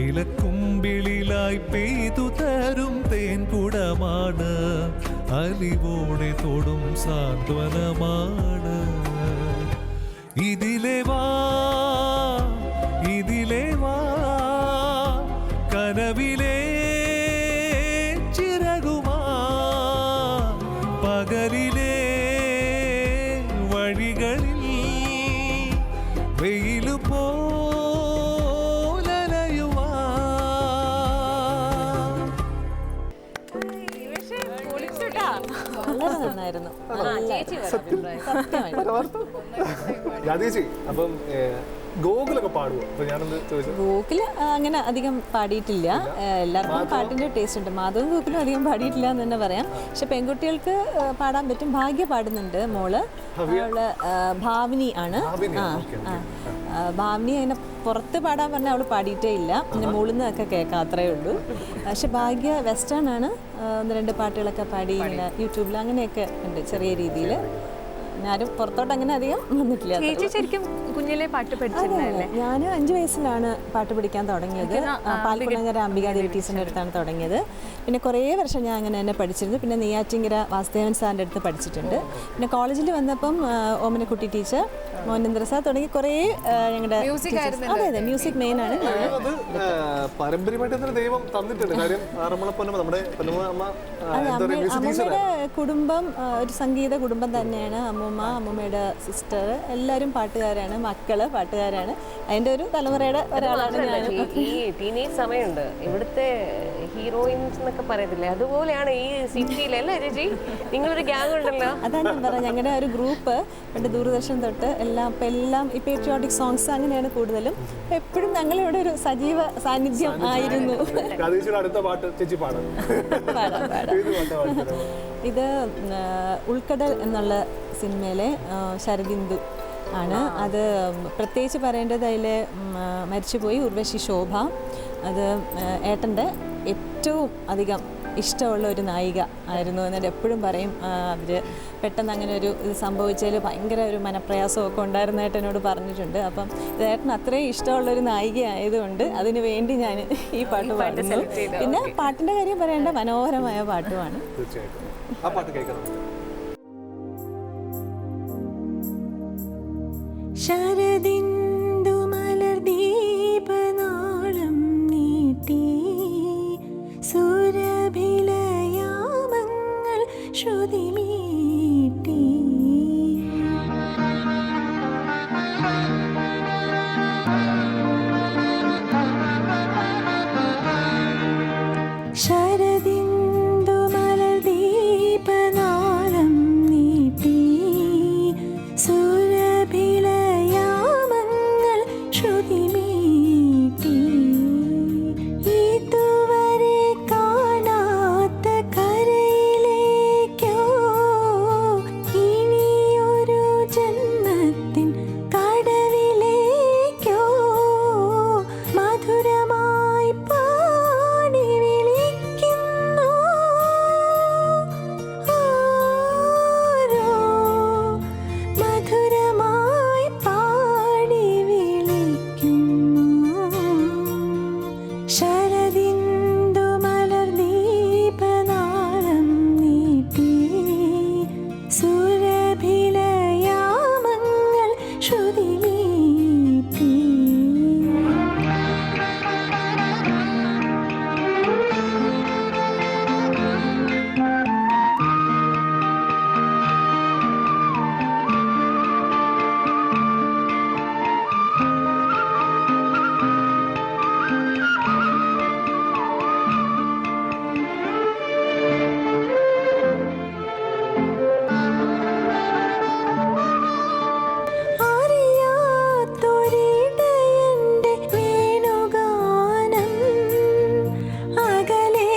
ഇലക്കുമ്പിളിലായി പെയ്തു തരും തേൻകുടമാണ്. അലിവോടെ തൊടും സാന്ത്വനമാണ്. ഇതിലെ വാ ഇതിലെ വാ കനവിലെ ചിറകുമാ. പകലിലെ വഴികളിൽ വെയിലു പോലലയുവാ. വളരെ നന്നായിരുന്നു. ചേച്ചി പറ അഭിപ്രായം. സത്യമായിട്ട് രാധേച്ചി, അപ്പം ഗോകുലൊക്കെ പാടുവോ? അപ്പൊ ഞാനൊന്ന് ചോദിച്ചു. ഗോകുല് അങ്ങനെ അധികം പാടിയിട്ടില്ല. എല്ലാവർക്കും പാട്ടിന്റെ ടേസ്റ്റ് ഉണ്ട്. മാധവും ഗോകുലും അധികം പാടിയിട്ടില്ല എന്ന് തന്നെ പറയാം. പക്ഷെ പെൺകുട്ടികൾക്ക് പാടാൻ പറ്റും. ഭാഗ്യ പാടുന്നുണ്ട് മോള്. അവള് ഭാവനി ആണ്. ഭാവനി അതിനെ പുറത്ത് പാടാൻ പറഞ്ഞാൽ അവള് പാടിയിട്ടേ ഇല്ല. പിന്നെ മുകളിൽ നിന്നൊക്കെ കേൾക്കാം, അത്രേ ഉള്ളൂ. പക്ഷെ ഭാഗ്യ വെസ്റ്റേൺ ആണ്. ഒന്ന് രണ്ട് പാട്ടുകളൊക്കെ പാടി ഇങ്ങനെ യൂട്യൂബിൽ അങ്ങനെയൊക്കെ ഉണ്ട് ചെറിയ രീതിയിൽ. ഞാനും പുറത്തോട്ട് അങ്ങനെ അധികം വന്നിട്ടില്ല. ചേച്ചി ശരിക്കും കുഞ്ഞിലെ പാട്ട് പഠിച്ചിരുന്നല്ലേ? ഞാൻ 5 വയസ്സിലാണ് പാട്ട് പഠിക്കാൻ തുടങ്ങിയത്. പാൽക്കുളങ്ങര അംബികാദേവി ടീച്ചറിൻ്റെ അടുത്താണ് തുടങ്ങിയത്. പിന്നെ കുറേ വർഷം ഞാൻ അങ്ങനെ തന്നെ പഠിച്ചിരുന്നു. പിന്നെ നെയ്യാറ്റിങ്കര വാസുദേവൻ സാറിൻ്റെ അടുത്ത് പഠിച്ചിട്ടുണ്ട്. പിന്നെ കോളേജിൽ വന്നപ്പം ഓമനക്കുട്ടി ടീച്ചർ, മോനേന്ദ്ര സാർ തുടങ്ങി കുറേ ഞങ്ങളുടെ അതെ അതെ മ്യൂസിക് മെയിൻ ആണ്. അത് പാരമ്പര്യമായിട്ട് തന്നെ ദൈവം തന്നിട്ടുണ്ട്. കാര്യം നമ്മുടെ അമ്മൂമ്മയുടെ കുടുംബം ഒരു സംഗീത കുടുംബം തന്നെയാണ്. അമ്മൂമ്മയുടെ സിസ്റ്റർ എല്ലാവരും പാട്ടുകാരാണ്, മക്കള് പാട്ടുകാരാണ്. അതിന്റെ ഒരു തലമുറയുടെ ഒരാളാണ് ഞാൻ. ഈ ടീനേജ് സമയമുണ്ട്, ഇവിടുത്തെ ഹീറോയിൻസ് എന്നൊക്കെ പറയത്തില്ലേ, അതുപോലെയാണ് ഈ സിറ്റിയിലെ അല്ലേ ചേച്ചി? നിങ്ങളൊരു ഗ്യാങ് ഉണ്ടല്ലോ. അതാണ് ഞാൻ പറഞ്ഞത്. ഞങ്ങളുടെ ഒരു ഗ്രൂപ്പ് ഉണ്ട് ദൂരദർശൻ തൊട്ട് എല്ലാം ഈ പേട്രിയോട്ടിക് സോങ്സ് അങ്ങനെയാണ് കൂടുതലും. എപ്പോഴും ഞങ്ങളിവിടെ ഒരു സജീവ സാന്നിധ്യം ആയിരുന്നു. അടുത്ത പാട്ട് ചേച്ചി പാടാം. ഇത് ഉൾക്കടൽ എന്നുള്ള സിനിമയിലെ ശരദിന്ദു ആണ്. അത് പ്രത്യേകിച്ച് പറയേണ്ടത് അതിൽ മരിച്ചുപോയി ഉർവശി ശോഭ. അത് ഏട്ടൻ്റെ ഏറ്റവും അധികം ഇഷ്ടമുള്ള ഒരു നായിക ആയിരുന്നു എന്നിട്ട് എപ്പോഴും പറയും. അവർ പെട്ടെന്ന് അങ്ങനെ ഒരു ഇത് സംഭവിച്ചതിൽ ഭയങ്കര ഒരു മനപ്രയാസമൊക്കെ ഉണ്ടായിരുന്നതായിട്ട് എന്നോട് പറഞ്ഞിട്ടുണ്ട്. അപ്പം ഇതായിരുന്നു അത്രയും ഇഷ്ടമുള്ളൊരു നായിക ആയതുകൊണ്ട് അതിന് വേണ്ടി ഞാൻ ഈ പാട്ട് പാടുന്നു. പിന്നെ പാട്ടിൻ്റെ കാര്യം പറയേണ്ട മനോഹരമായ പാട്ടുമാണ്. തീർച്ചയായിട്ടും ആ പാട്ട് കേൾക്കണം. ശരദിന്ദു മലർദീപനാളം നീട്ടി സുരഭിലയാമങ്ങൾ ശ്രുതി മീട്ടി ശരദിന്ദു മലർദീപനാളം നീട്ടി സുരഭിലയാമങ്ങൾ ശ്രുതി മീട്ടി ഇതുവരെ കാണാത്ത കരയിലേക്കോ ഇനിയൊരു ജന്മത്തിൻ കടവിലേക്കോ മധുരമായി പാടി വിളിക്കുന്നു ആരോ മധുരമായി പാടി വിളിക്കുന്നു ശരദിന്ദു മലർദീപനാളം നീട്ടി സുരഭിലയാമങ്ങൾ ശ്രുതി മീട്ടി അറിയാത്തൊരിടയന്റെ വേണുഗാനം അകലെ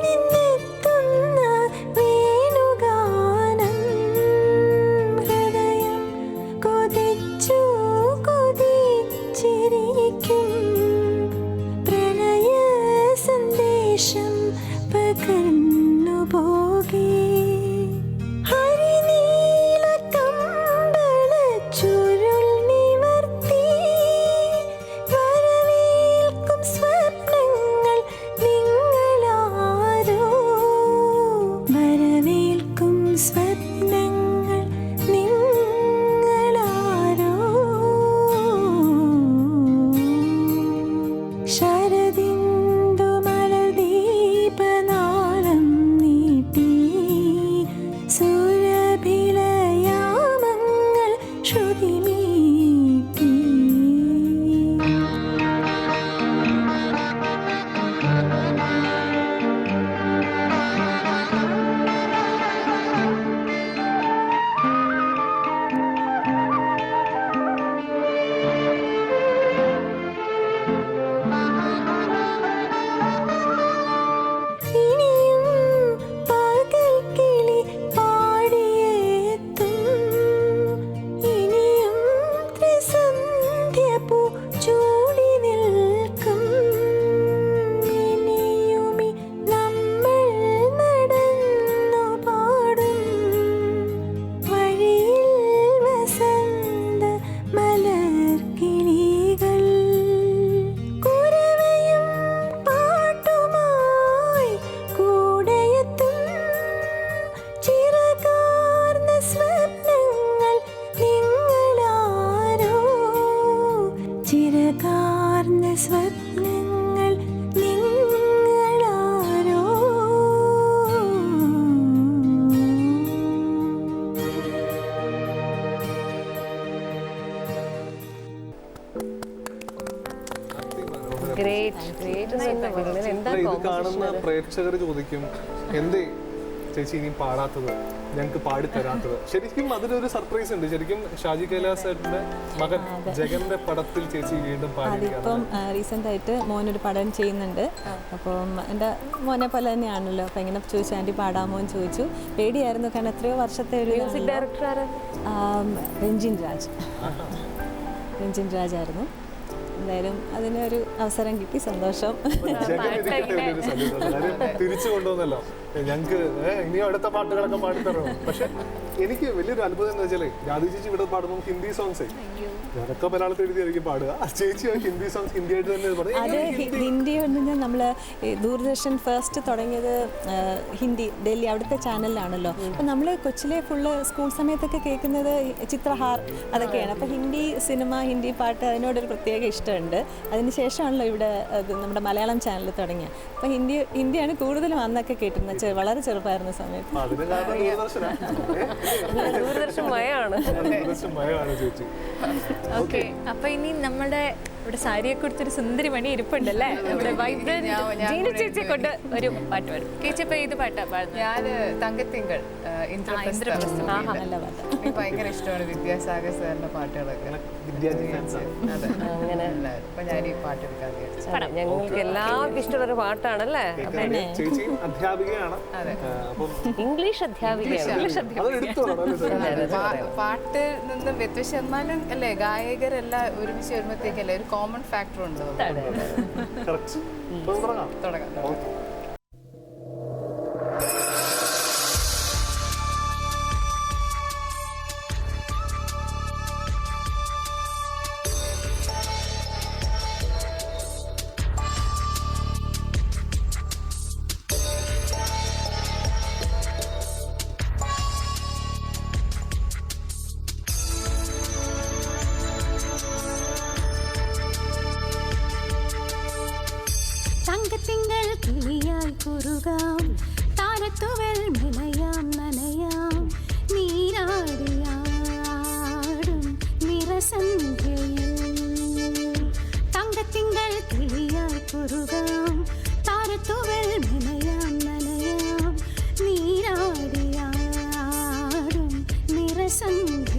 നിന്നെത്തുന്ന വേണുഗാനം ഹൃദയം കൊതിച്ചു കൊതിച്ചിരിക്കും പ്രണയ സന്ദേശം പകർന്നു പോകേ ഹരിനീല കമ്പള ചുരുൾ നിവർത്തി വരവേൽക്കും സ്വപ്നങ്ങൾ നിങ്ങളാരോ വരവേൽക്കും സ്വപ്നങ്ങൾ നിങ്ങളാരോ ശരദിന്ദു മലർദീപനാളം നീട്ടി സുരഭിലയാമങ്ങൾ ശ്രുതി മീട്ടി ഇനിയും പകൽ കിളി പാടിയെത്തും ഇനിയും ത്രിസന്ധ്യപൂ ചൂടി നിൽക്കും ഇനിയുമി നമ്മൾ നടന്നു പാടും വഴിയിൽ വസന്ത മലർക്കിളികൾ കുരവയും പാട്ടുമായി കൂടെയെത്തും ചിറകാർന്ന സ്വപ്നങ്ങൾ നിങ്ങളാരോ ചിറകാർന്ന സ്വപ്നങ്ങൾ നിങ്ങളാരോ ഗ്രേറ്റ് ഗ്രേറ്റ് എന്താ ഇത് കാണുന്ന പ്രേക്ഷകർ ചോദിക്കും എന്തേ ചേച്ചി ഇനിയും പാടാത്തത്, ഞങ്ങൾക്ക് പാടിത്തരാത്തത്. ശരിക്കും അതിലൊരു സർപ്രൈസ് ഉണ്ട്. ശരിക്കും ഷാജി കൈലാസേട്ടന്റെ മകൻ ജഗന്റെ പടത്തിൽ ചേച്ചി വീണ്ടും പാടിയിരിക്കുകയാണ്. അതിപ്പം റീസെൻ്റ് ആയിട്ട് മോനൊരു പടം ചെയ്യുന്നുണ്ട്. അപ്പം എൻ്റെ മോനെ പോലെ തന്നെയാണല്ലോ. അപ്പം ഇങ്ങനെ ചോദിച്ചു ആൻറ്റി പാടാമോ എന്ന് ചോദിച്ചു. പേടിയായിരുന്നു, കാരണം എത്രയോ വർഷത്തെ ഒരു മ്യൂസിക് ഡയറക്ടർ രഞ്ജിൻ രാജ് ആയിരുന്നു. എന്തായാലും അതിനൊരു അവസരം കിട്ടി, സന്തോഷം. തിരിച്ചു കൊണ്ടുവന്നല്ലോ ഞങ്ങൾക്ക്. ഇനിയും അടുത്ത പാട്ടുകളൊക്കെ പാടിത്തരണം. പക്ഷെ എനിക്ക് വലിയൊരു അത്ഭുതം എന്ന് വെച്ചാൽ രാധി ചേച്ചി ഇവിടെ പാടുമ്പോൾ ഹിന്ദി സോങ്സ് ഞാനൊക്കെ മലയാളത്തിൽ എഴുതിയായിരിക്കും പാടുക. ചേച്ചി ഹിന്ദി സോങ്സ് ഹിന്ദിയായിട്ട് തന്നെ അത് ഹിന്ദി പറഞ്ഞാൽ നമ്മൾ ദൂരദർശൻ ഫസ്റ്റ് തുടങ്ങിയത് ഹിന്ദി ഡൽഹി അവിടുത്തെ ചാനലിലാണല്ലോ. അപ്പം നമ്മൾ കൊച്ചിലെ ഫുള്ള് സ്കൂൾ സമയത്തൊക്കെ കേൾക്കുന്നത് ചിത്രഹാർ അതൊക്കെയാണ്. അപ്പോൾ ഹിന്ദി സിനിമ, ഹിന്ദി പാട്ട് അതിനോടൊരു പ്രത്യേക ഇഷ്ടമുണ്ട്. അതിന് ശേഷമാണല്ലോ ഇവിടെ നമ്മുടെ മലയാളം ചാനൽ തുടങ്ങിയത്. അപ്പോൾ ഹിന്ദിയാണ് കൂടുതലും അന്നൊക്കെ കേട്ടിരുന്നത്, വളരെ ചെറുപ്പമായിരുന്ന സമയത്ത്. ദൂരദർശൻ മയാണ്. ചേച്ചി. ഓക്കെ, അപ്പൊ ഇനി നമ്മുടെ ഇവിടെ സാരിയെ കുറിച്ചൊരു സുന്ദരി മണി ഇരിപ്പുണ്ടല്ലേ, നമ്മുടെ വൈബ്രന്റ് ജീന ചേച്ചിയെ കൊണ്ട് ഒരു പാട്ട് പാടും. ചേച്ചി ഇപ്പൊ ഏത് പാട്ടാ പാടുന്നത്? ഞാൻ തങ്കത്തിങ്കൾ ഇന്ദ്രപ്രസ്ഥം. നല്ല പാട്ട്. എനിക്ക് ഭയങ്കര ഇഷ്ടമാണ് വിദ്യാസാഗർ സാറിന്റെ പാട്ടുകളൊക്കെ. അതെ, അപ്പൊ ഞാൻ ഈ പാട്ട് എടുക്കാൻ വിചാരിച്ചു. ഞങ്ങൾക്ക് എല്ലാവർക്കും ഇഷ്ടമുള്ളൊരു പാട്ടാണല്ലേ. ചേച്ചി അധ്യാപികയാണ്. ഇംഗ്ലീഷ് അധ്യാപികയാണ്. പാട്ട് നിന്ന് വ്യത്യസ്ത എന്നാലും അല്ലേ, ഗായകരെല്ലാം ഒരുമിച്ച് വരുമ്പോഴത്തേക്കല്ലേ ഒരു കോമൺ ഫാക്ടർ ഉണ്ട്. തുടങ്ങാം. തങ്കത്തിങ്കൾ കിളിയായി കുറുകാം, താരത്തുവൽ മിളയാം നനയാം, നീരാടിയാടും നിറസന്ധ്യയിൽ. തങ്കത്തിങ്കൾ കിളിയായി കുറുകാം, താരത്തുവൽ മിളയാം നനയാം, നീരാടിയാടും നിറസന്ധ്യയിൽ.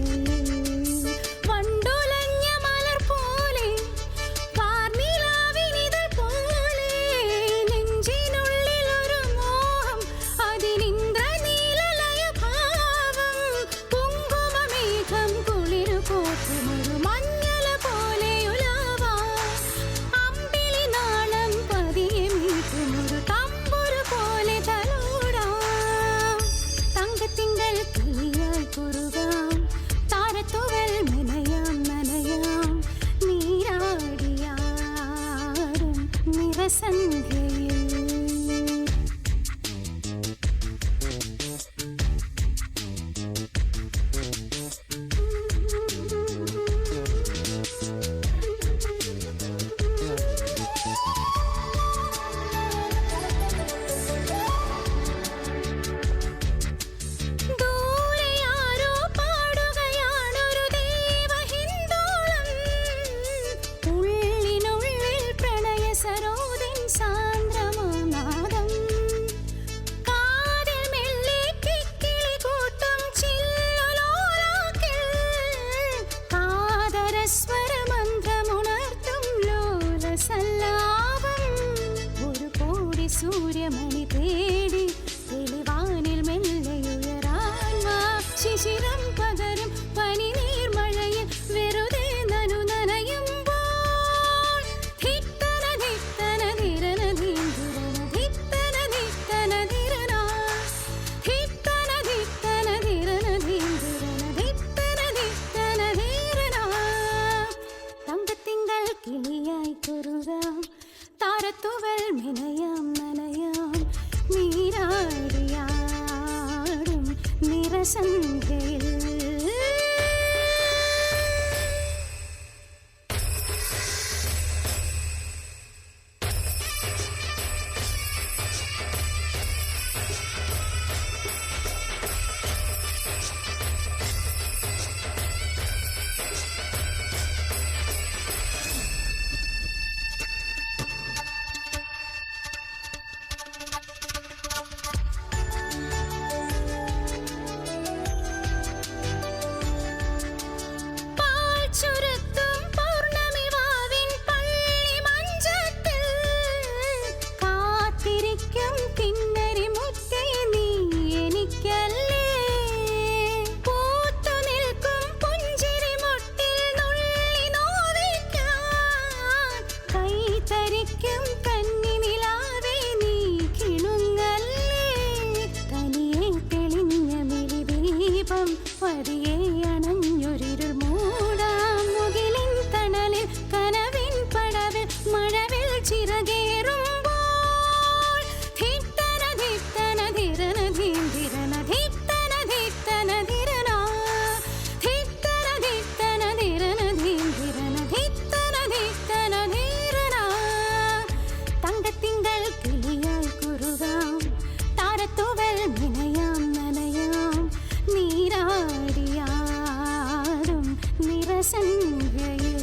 നിറസന്ധ്യയിൽ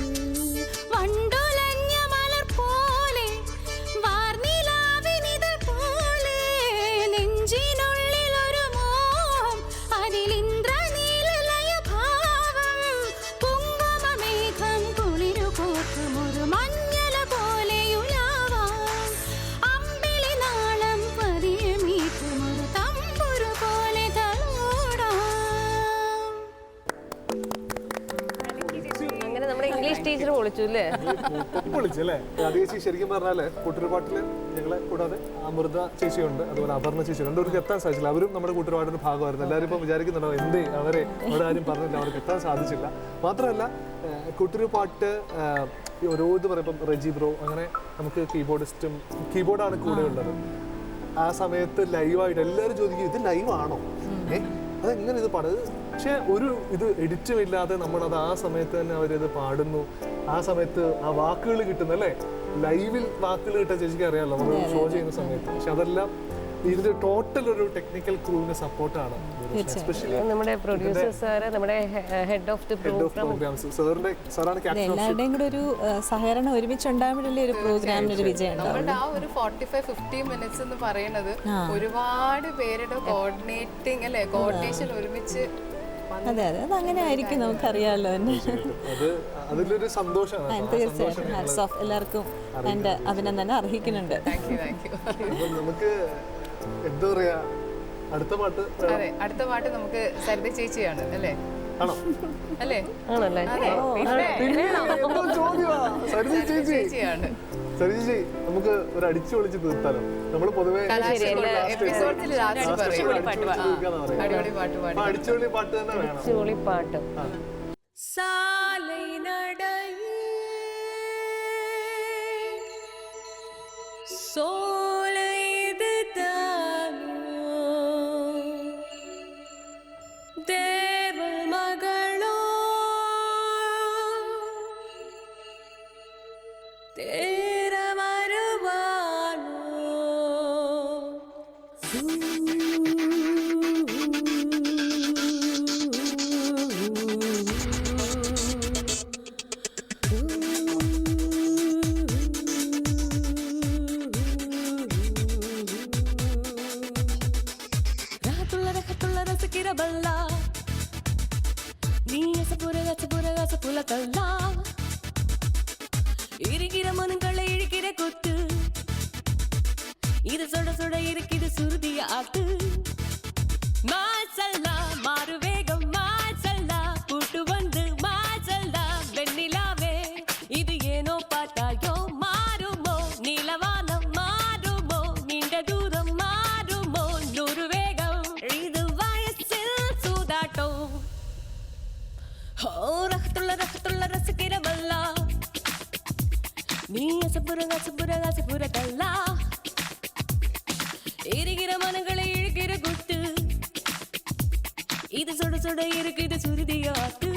വണ്ടുലഞ്ഞ മലർ പോലെ വാർനിലാവിനിതൾ പോലെ നെഞ്ചിനുള്ളിൽ ഒരു മോഹം അതിലിന്ദ്രനീലലയ ഭാവം കുങ്കുമമേഘം കുളിരു കോർക്കും ഒരു മഞ്ഞല പോലെയുലാവാം അമ്പിളി നാളം പതിയെ മീട്ടും ഒരു തമ്പുരു പോലെ തലോടാം. അങ്ങനെ നമ്മുടെ ഇംഗ്ലീഷ് ടീച്ചർ പൊളിച്ചു അല്ലേ? പൊളിച്ചല്ലേ അത് ചേച്ചി. ശരിക്കും പറഞ്ഞാല് കൂട്ടുപാട്ടില് ഞങ്ങളെ കൂടാതെ അമൃത ചേച്ചിയുണ്ട്, അതുപോലെ അപർണ ചേച്ചി രണ്ടുപേർക്ക് എത്താൻ സാധിച്ചില്ല. അവരും നമ്മുടെ കൂട്ടുപാടിന്റെ ഭാഗമായിരുന്നു. എല്ലാവരും ഇപ്പം വിചാരിക്കുന്നുണ്ടോ എന്തേ അവരെ അവിടെ ആരും പറഞ്ഞില്ല, അവർക്ക് എത്താൻ സാധിച്ചില്ല. മാത്രമല്ല കൂട്ടുപാട്ട് ഓരോ ഇത് പറയുമ്പം റെജി ബ്രോ അങ്ങനെ നമുക്ക് കീബോർഡാണ് കൂടെ ഉള്ളത്. ആ സമയത്ത് ലൈവായിട്ട് എല്ലാവരും ചോദിക്കും ഇത് ലൈവാണോ, അതെങ്ങനെ ഇത് പാടുന്നത്? പക്ഷെ ഒരു ഇത് എഡിറ്റും ഇല്ലാതെ നമ്മളത് ആ സമയത്ത് തന്നെ അവരിത് പാടുന്നു. ആ സമയത്ത് ആ വാക്കുകൾ കിട്ടുന്നല്ലേ, ലൈവിൽ വാക്കുകൾ കിട്ടാൻ ചേച്ചിക്ക് അറിയാമല്ലോ നമ്മൾ ഷോ ചെയ്യുന്ന സമയത്ത്. പക്ഷെ അതെല്ലാം ഇതിന്റെ ടോട്ടൽ ഒരു ടെക്നിക്കൽ ക്രൂവിന്റെ സപ്പോർട്ടാണ്. എസ്പെഷ്യലി നമ്മുടെ പ്രൊഡ്യൂസർ സാറ്, നമ്മുടെ ഹെഡ് ഓഫ് ദി പ്രോഗ്രാംസ് സാറാണ് ക്യാപ്റ്റൻ. എല്ലാവരുടെയും കൂടെ ഒരു സഹകരണം ഒരുമിച്ചുണ്ടാകുമ്പോഴല്ലേ ഒരു പ്രോഗ്രാമിന് ഒരു വിജയം ഉണ്ടാവും. നമ്മുടെ ആ ഒരു 45-50 മിനിറ്റ്സ് എന്ന് പറയുന്നത് ഒരുപാട് പേരുടെ കോർഡിനേഷൻ ഒരുമിച്ച്. അതെ അതെ, അത് അങ്ങനെ ആയിരിക്കും, നമുക്കറിയാമല്ലോ തന്നെ. അത് അതിലൊരു സന്തോഷമാണ്. തീർച്ചയായിട്ടും ഹാറ്റ്സ് ഓഫ്, എല്ലാവർക്കും എൻ്റെ അഭിനന്ദനം അർഹിക്കുന്നുണ്ട്. Thank you. നമുക്ക് എന്താ പറയാ, അടുത്ത പാട്ട് അതെ, അടുത്ത പാട്ട് നമുക്ക് സരിത ചേച്ചിയാണ് അല്ലേ? ആണോ? അല്ലേ? ആണല്ലേ? ചേച്ചിയാണ്. സരിജി, നമുക്ക് ഒരു അടിച്ചു പൊളിച്ച് തീർത്താലോ? നമ്മൾ പൊതുവെ എപ്പിസോഡ്സിൽ ലാസ്റ്റ് പറയും അടിപൊളി പാട്ട് പാടി. അടിച്ചുപൊളി പാട്ട് തന്നെ വേണം. അടിപൊളി പാട്ട്. சாலை நடை சோலைது தானோ தேவ மகளோ தேர வருவானோ ரசிக்கிறபல்லா நீ அசப்புரகசப்புலகல்லா இருக்கிற மனங்களை இழுக்கிற கொத்து இது சுட சுட இருக்குது சுருதிய ஆட்டு மாசல்லா மாறு வேகம் மாசல்லா கூட்டு வந்து மாசல்லா வெண்ணிலாவே இது ஏனோ பார்த்தாயோ மாறுமோ நீலவானம் மாறுமோ நீண்ட தூரம் மாறுமோ நூறு வேகம் இது வயசில் சூதாட்டோ ரகத்துள்ள ரசிக்கிறவல்லா நீ அசப்புரகசப்புரகல்லா இருக்கிற மனங்களை இழுக்கிற குத்து இது சுட சுட இருக்குது சுருதியாட்டு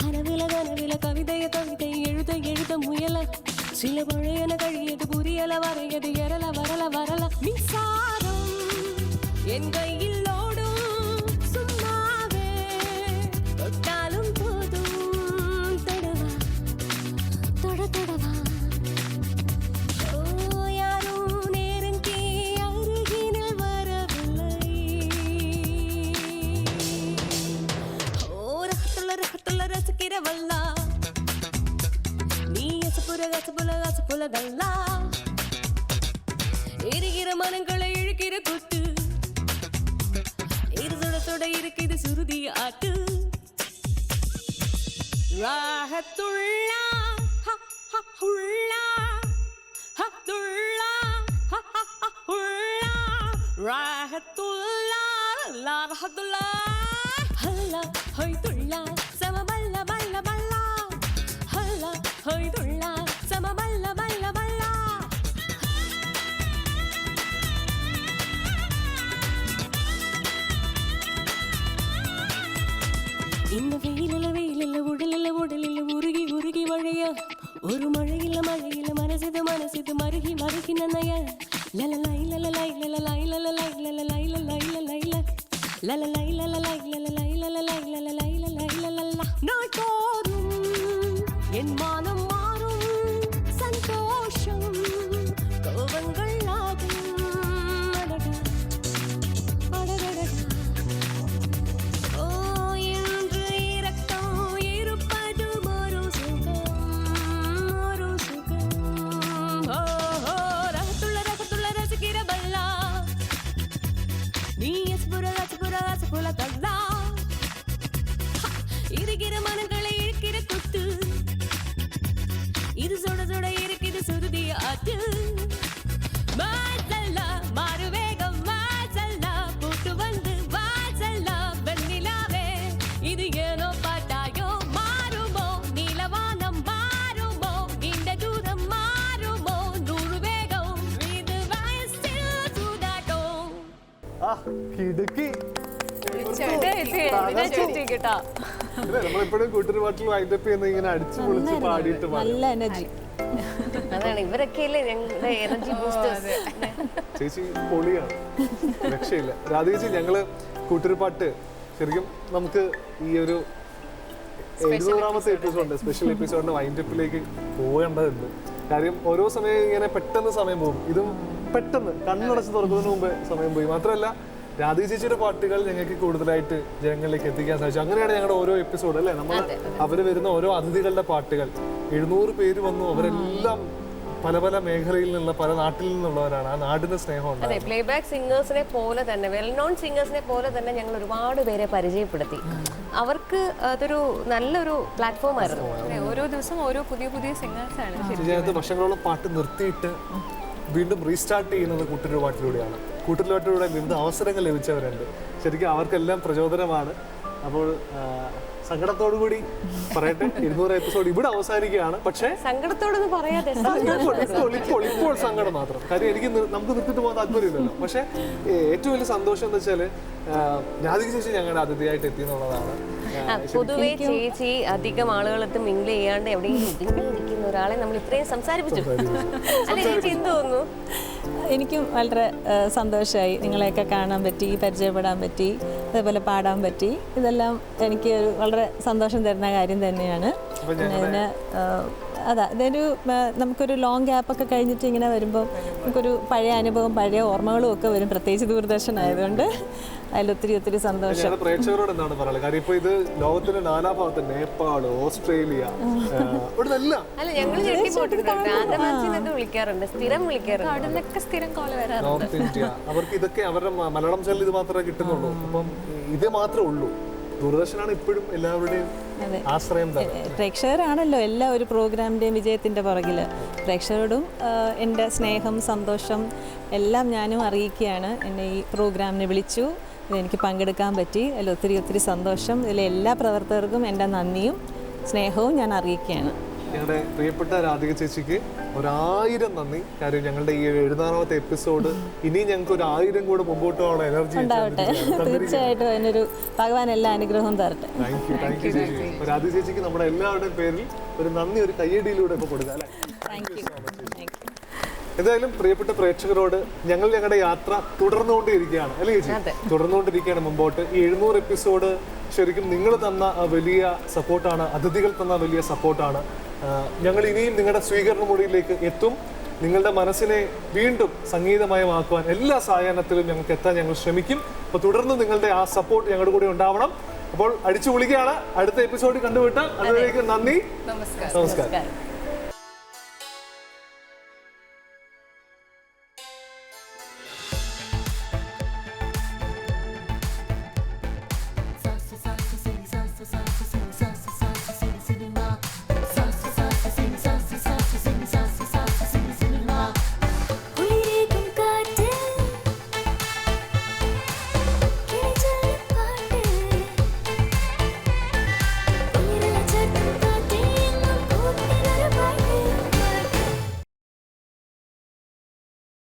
கனவில கவிதைய எழுத முயல சில பழையன கழியது புரியல வரையது எரல வரல மின்சாரம் என் கையில் ஓடும் சும்மாவே தொட்டாலும் போதும் தொடவா யாரும் நேரங்கி அருகினில் வரவில்லை ரகத்துள்ள ரசிக்கிறவல்லா நீ அசப்புலகல்லா இருக்கிற மனங்களை இழுக்கிற குத்து இது சுட சுட இருக்குது சுருதி ஆட்டு ராகத்துள்ளா റഹത്തുള്ള ലാ റഹത്തുള്ള ഹല്ല ഹൈതുള്ള സമബല്ല ബല്ല ബല്ല ഹല്ല ഹൈതുള്ള സമബല്ല ബല്ല ബല്ല ഇന്ന് വെയിലല്ല വെയിലല്ല ഉടലല്ല ഉടലില്ല ഉരുകി ഉരുകി മഴയ ഒരു മഴയില്ല മഴയില്ല മനസ്സിത് മനസ്സിത് മരുകി മരുകി നന്നയ ലലലൈ ലലലൈ ലലലൈ ലലലൈ ലലലൈ ലലലൈ ലലലൈ ലലലൈ ലലലൈ ലലലൈ ലലലൈ ലലലൈ ലലലൈ ലലല നാട്ടോറും എൻ മാനം മാറും സന്തോഷം കോപങ്ങളാകും അടട അടടട ഓ என்று இரக்கம் இருப்பதும் ஒரு சுகம் ஓ ரகத்துள்ள ரசிக்கிற பல்லா நீ ரசபுல கல்லா இருக்கிற மனங்களை இழுக்கிற குத்து இது சுட சுட இருக்குது சுருதி ஆட்டு மாசல்லா மாறுவேகம் மாசல்லா கூட்டு வந்து வாசல்லா வெண்ணிலாவே இது ஏனோ பாட்டாயோ மாறுமோ நீலவானம் மாறுமோ நீண்ட தூரம் மாறுமோ நூறு வேகம் இது வயசில் சூதாட்டம் ആ കിടുക്കി കേട്ടാ നമ്മളെപ്പോഴും കൂട്ടൊരു പാട്ടിൽ വൈൻഡപ്പ് ചെയ്യുന്ന ഇങ്ങനെ അടിച്ചു പൊളിച്ച് പാടിയിട്ട് നല്ല എനർജി. അതാണ് ഇവരൊക്കെയല്ലേ ഞങ്ങളുടെ എനർജി ബൂസ്റ്റേഴ്സ്. ചേച്ചി പൊളിയാണ്, രക്ഷയില്ല. രാധേച്ചി, ഞങ്ങള് കൂട്ടൊരു പാട്ട് ശരിക്കും നമുക്ക് ഈ ഒരു 700ാമത്തെ എപ്പിസോഡ് സ്പെഷ്യൽ എപ്പിസോഡിന്റെ വൈൻഡപ്പിലേക്ക് പോകേണ്ടതുണ്ട്. കാര്യം ഓരോ സമയം ഇങ്ങനെ പെട്ടെന്ന് സമയം പോകും. ഇതും പെട്ടെന്ന് കണ്ണടച്ച് തുറക്കുന്നതിന് മുമ്പ് സമയം പോയി. മാത്രമല്ല രാധേ ചേച്ചിയുടെ പാട്ടുകൾ ഞങ്ങൾക്ക് കൂടുതലായിട്ട് ജനങ്ങളിലേക്ക് എത്തിക്കാൻ സാധിച്ചു. അങ്ങനെയാണ് ഞങ്ങളുടെ ഓരോ എപ്പിസോഡ് അല്ലേ. നമ്മൾ അവര് വരുന്ന ഓരോ അതിഥികളുടെ പാട്ടുകൾ 700 പേര് വന്നു. അവരെല്ലാം പല പല മേഖലയിൽ നിന്നുള്ള പല നാട്ടിൽ നിന്നുള്ളവരാണ്. ആ നാടിന്റെ സ്നേഹമുണ്ട്. അതെ, പ്ലേബാക്ക് സിംഗേഴ്സിനെ പോലെ തന്നെ വെൽ നോൺ സിംഗേഴ്സിനെ പോലെ തന്നെ ഞങ്ങൾ ഒരുപാട് പേരെ പരിചയപ്പെടുത്തി. അവർക്ക് അതൊരു നല്ലൊരു പ്ലാറ്റ്ഫോം ആയിരുന്നു. ഓരോ ദിവസം ഓരോ പുതിയ പുതിയ സിംഗേഴ്സ് ആണ്. ഇതിനകത്ത് വർഷങ്ങളോളം പാട്ട് നിർത്തിയിട്ട് വീണ്ടും റീസ്റ്റാർട്ട് ചെയ്യുന്നത് കൂട്ടൊരു പാട്ടിലൂടെയാണ്. കൂട്ടൊരു പാട്ടിലൂടെ വിവിധ അവസരങ്ങൾ ലഭിച്ചവരുണ്ട്. ശരിക്കും അവർക്കെല്ലാം പ്രചോദനമാണ്. അപ്പോൾ സങ്കടത്തോടു കൂടി പറയട്ടെ, 200 എപ്പിസോഡ് ഇവിടെ അവസാനിക്കുകയാണ്. പക്ഷേ സങ്കടത്തോടൊന്നും പറയാതെ ഇപ്പോൾ സങ്കടം മാത്രം. കാര്യം എനിക്ക് നമുക്ക് നിർത്തിട്ട് പോകാൻ താല്പര്യമില്ലല്ലോ. പക്ഷേ ഏറ്റവും വലിയ സന്തോഷം എന്ന് വെച്ചാൽ രാധിക ചേച്ചി ഞങ്ങളുടെ അതിഥിയായിട്ട് എത്തിയെന്നുള്ളതാണ്. പൊതുവെ ചേച്ചി അധികം ആളുകളത്ത് മിങ്കിൾ ചെയ്യാണ്ട് എവിടെയെങ്കിലും ഇരിക്കുന്ന ഒരാളെ നമ്മൾ ഇത്രയും സംസാരിപ്പിച്ചു. അല്ലെ ചേച്ചി, എന്ത് തോന്നുന്നു? എനിക്കും വളരെ സന്തോഷമായി. നിങ്ങളെയൊക്കെ കാണാൻ പറ്റി, പരിചയപ്പെടാൻ പറ്റി, അതേപോലെ പാടാൻ പറ്റി. ഇതെല്ലാം എനിക്ക് ഒരു വളരെ സന്തോഷം തരുന്ന കാര്യം തന്നെയാണ്. പിന്നെ ഇതിന് ഇതൊരു നമുക്കൊരു ലോങ് ഗ്യാപ്പൊക്കെ കഴിഞ്ഞിട്ട് ഇങ്ങനെ വരുമ്പോൾ നമുക്കൊരു പഴയ അനുഭവം, പഴയ ഓർമ്മകളും ഒക്കെ വരും. പ്രത്യേകിച്ച് ദൂരദർശൻ ആയതുകൊണ്ട് അതിലൊത്തിരി ഒത്തിരി സന്തോഷം. പ്രേക്ഷകരോട് എന്താണ് പറയുന്നത്? കാര്യം ഇപ്പൊ ഇത് ലോകത്തിന്റെ നാനാഭാഗത്ത്, നേപ്പാൾ, ഓസ്ട്രേലിയ, അല്ല ഞങ്ങൾ ചെട്ടിപ്പോട്ടിട്ടുണ്ട്, വിളിക്കാറുണ്ട്, സ്ഥിരം വിളിക്കാറുണ്ട്. അവിടുന്നൊക്കെ സ്ഥിരം കോൾ വരാറുണ്ട്. North India. അവർക്ക് ഇതൊക്കെ അവരുടെ മലയാളം ചാനൽ ഇത് മാത്രമേ കിട്ടുന്നുള്ളൂ. അപ്പം ഇത് മാത്രമേ ഉള്ളൂ. ദൂരദർശനാണ് ഇപ്പോഴും എല്ലാവരുടെയും ആശ്രയം തന്നെ. പ്രേക്ഷകരാണല്ലോ എല്ലാ ഒരു പ്രോഗ്രാമിൻ്റെയും വിജയത്തിൻ്റെ പുറകിൽ. പ്രേക്ഷകരോടും എൻ്റെ സ്നേഹം, സന്തോഷം എല്ലാം ഞാനും അറിയിക്കുകയാണ്. എന്നെ ഈ പ്രോഗ്രാമിനെ വിളിച്ചു, ഇതെനിക്ക് പങ്കെടുക്കാൻ പറ്റി. അതിൽ ഒത്തിരി ഒത്തിരി സന്തോഷം. ഇതിലെ എല്ലാ പ്രവർത്തകർക്കും എൻ്റെ നന്ദിയും സ്നേഹവും ഞാൻ അറിയിക്കുകയാണ്. ഞങ്ങളുടെ പ്രിയപ്പെട്ട രാധിക ചേച്ചിക്ക് 1000 നന്ദി. കാര്യം ഞങ്ങളുടെ ഈ 700ാമത്തെ എപ്പിസോഡ് ഇനി ഞങ്ങൾക്ക് 1000 കൂടെ മുമ്പോട്ട് പോകാനുള്ള എനർജി ഉണ്ടാവട്ടെ. തീർച്ചയായിട്ടും അതിനൊരു ഭഗവാൻ എല്ലാ അനുഗ്രഹവും തരട്ടെ. താങ്ക് യു ചേച്ചി. രാധിക ചേച്ചിക്ക് നമ്മുടെ എല്ലാവരുടെയും പേരിൽ ഒരു നന്ദി, ഒരു കയ്യടിയിലൂടെ ഇപ്പോൾ കൊടുക്കാം അല്ലേ. എന്തായാലും പ്രിയപ്പെട്ട പ്രേക്ഷകരോട് ഞങ്ങൾ ഞങ്ങളുടെ യാത്ര തുടർന്നുകൊണ്ടിരിക്കുകയാണ് അല്ലേ ചേച്ചി? തുടർന്നുകൊണ്ടിരിക്കുകയാണ് മുമ്പോട്ട്. ഈ 700 എപ്പിസോഡ് ശരിക്കും നിങ്ങൾ തന്ന വലിയ സപ്പോർട്ടാണ്, അതിഥികൾ തന്ന വലിയ സപ്പോർട്ടാണ്. ഞങ്ങൾ ഇനിയും നിങ്ങളുടെ സ്വീകരണ മുറിയിലേക്ക് എത്തും. നിങ്ങളുടെ മനസ്സിനെ വീണ്ടും സംഗീതമയമാക്കുവാൻ എല്ലാ സായാഹ്നത്തിലും ഞങ്ങൾക്ക് എത്താൻ ഞങ്ങൾ ശ്രമിക്കും. അപ്പോൾ തുടർന്ന് നിങ്ങളുടെ ആ സപ്പോർട്ട് ഞങ്ങളുടെ കൂടെ ഉണ്ടാവണം. അപ്പോൾ അടിച്ചു പൊളിക്കുകയാണ്. അടുത്ത എപ്പിസോഡ് കണ്ടുവിട്ടാൽ അതിലേക്ക് നന്ദി, നമസ്കാരം.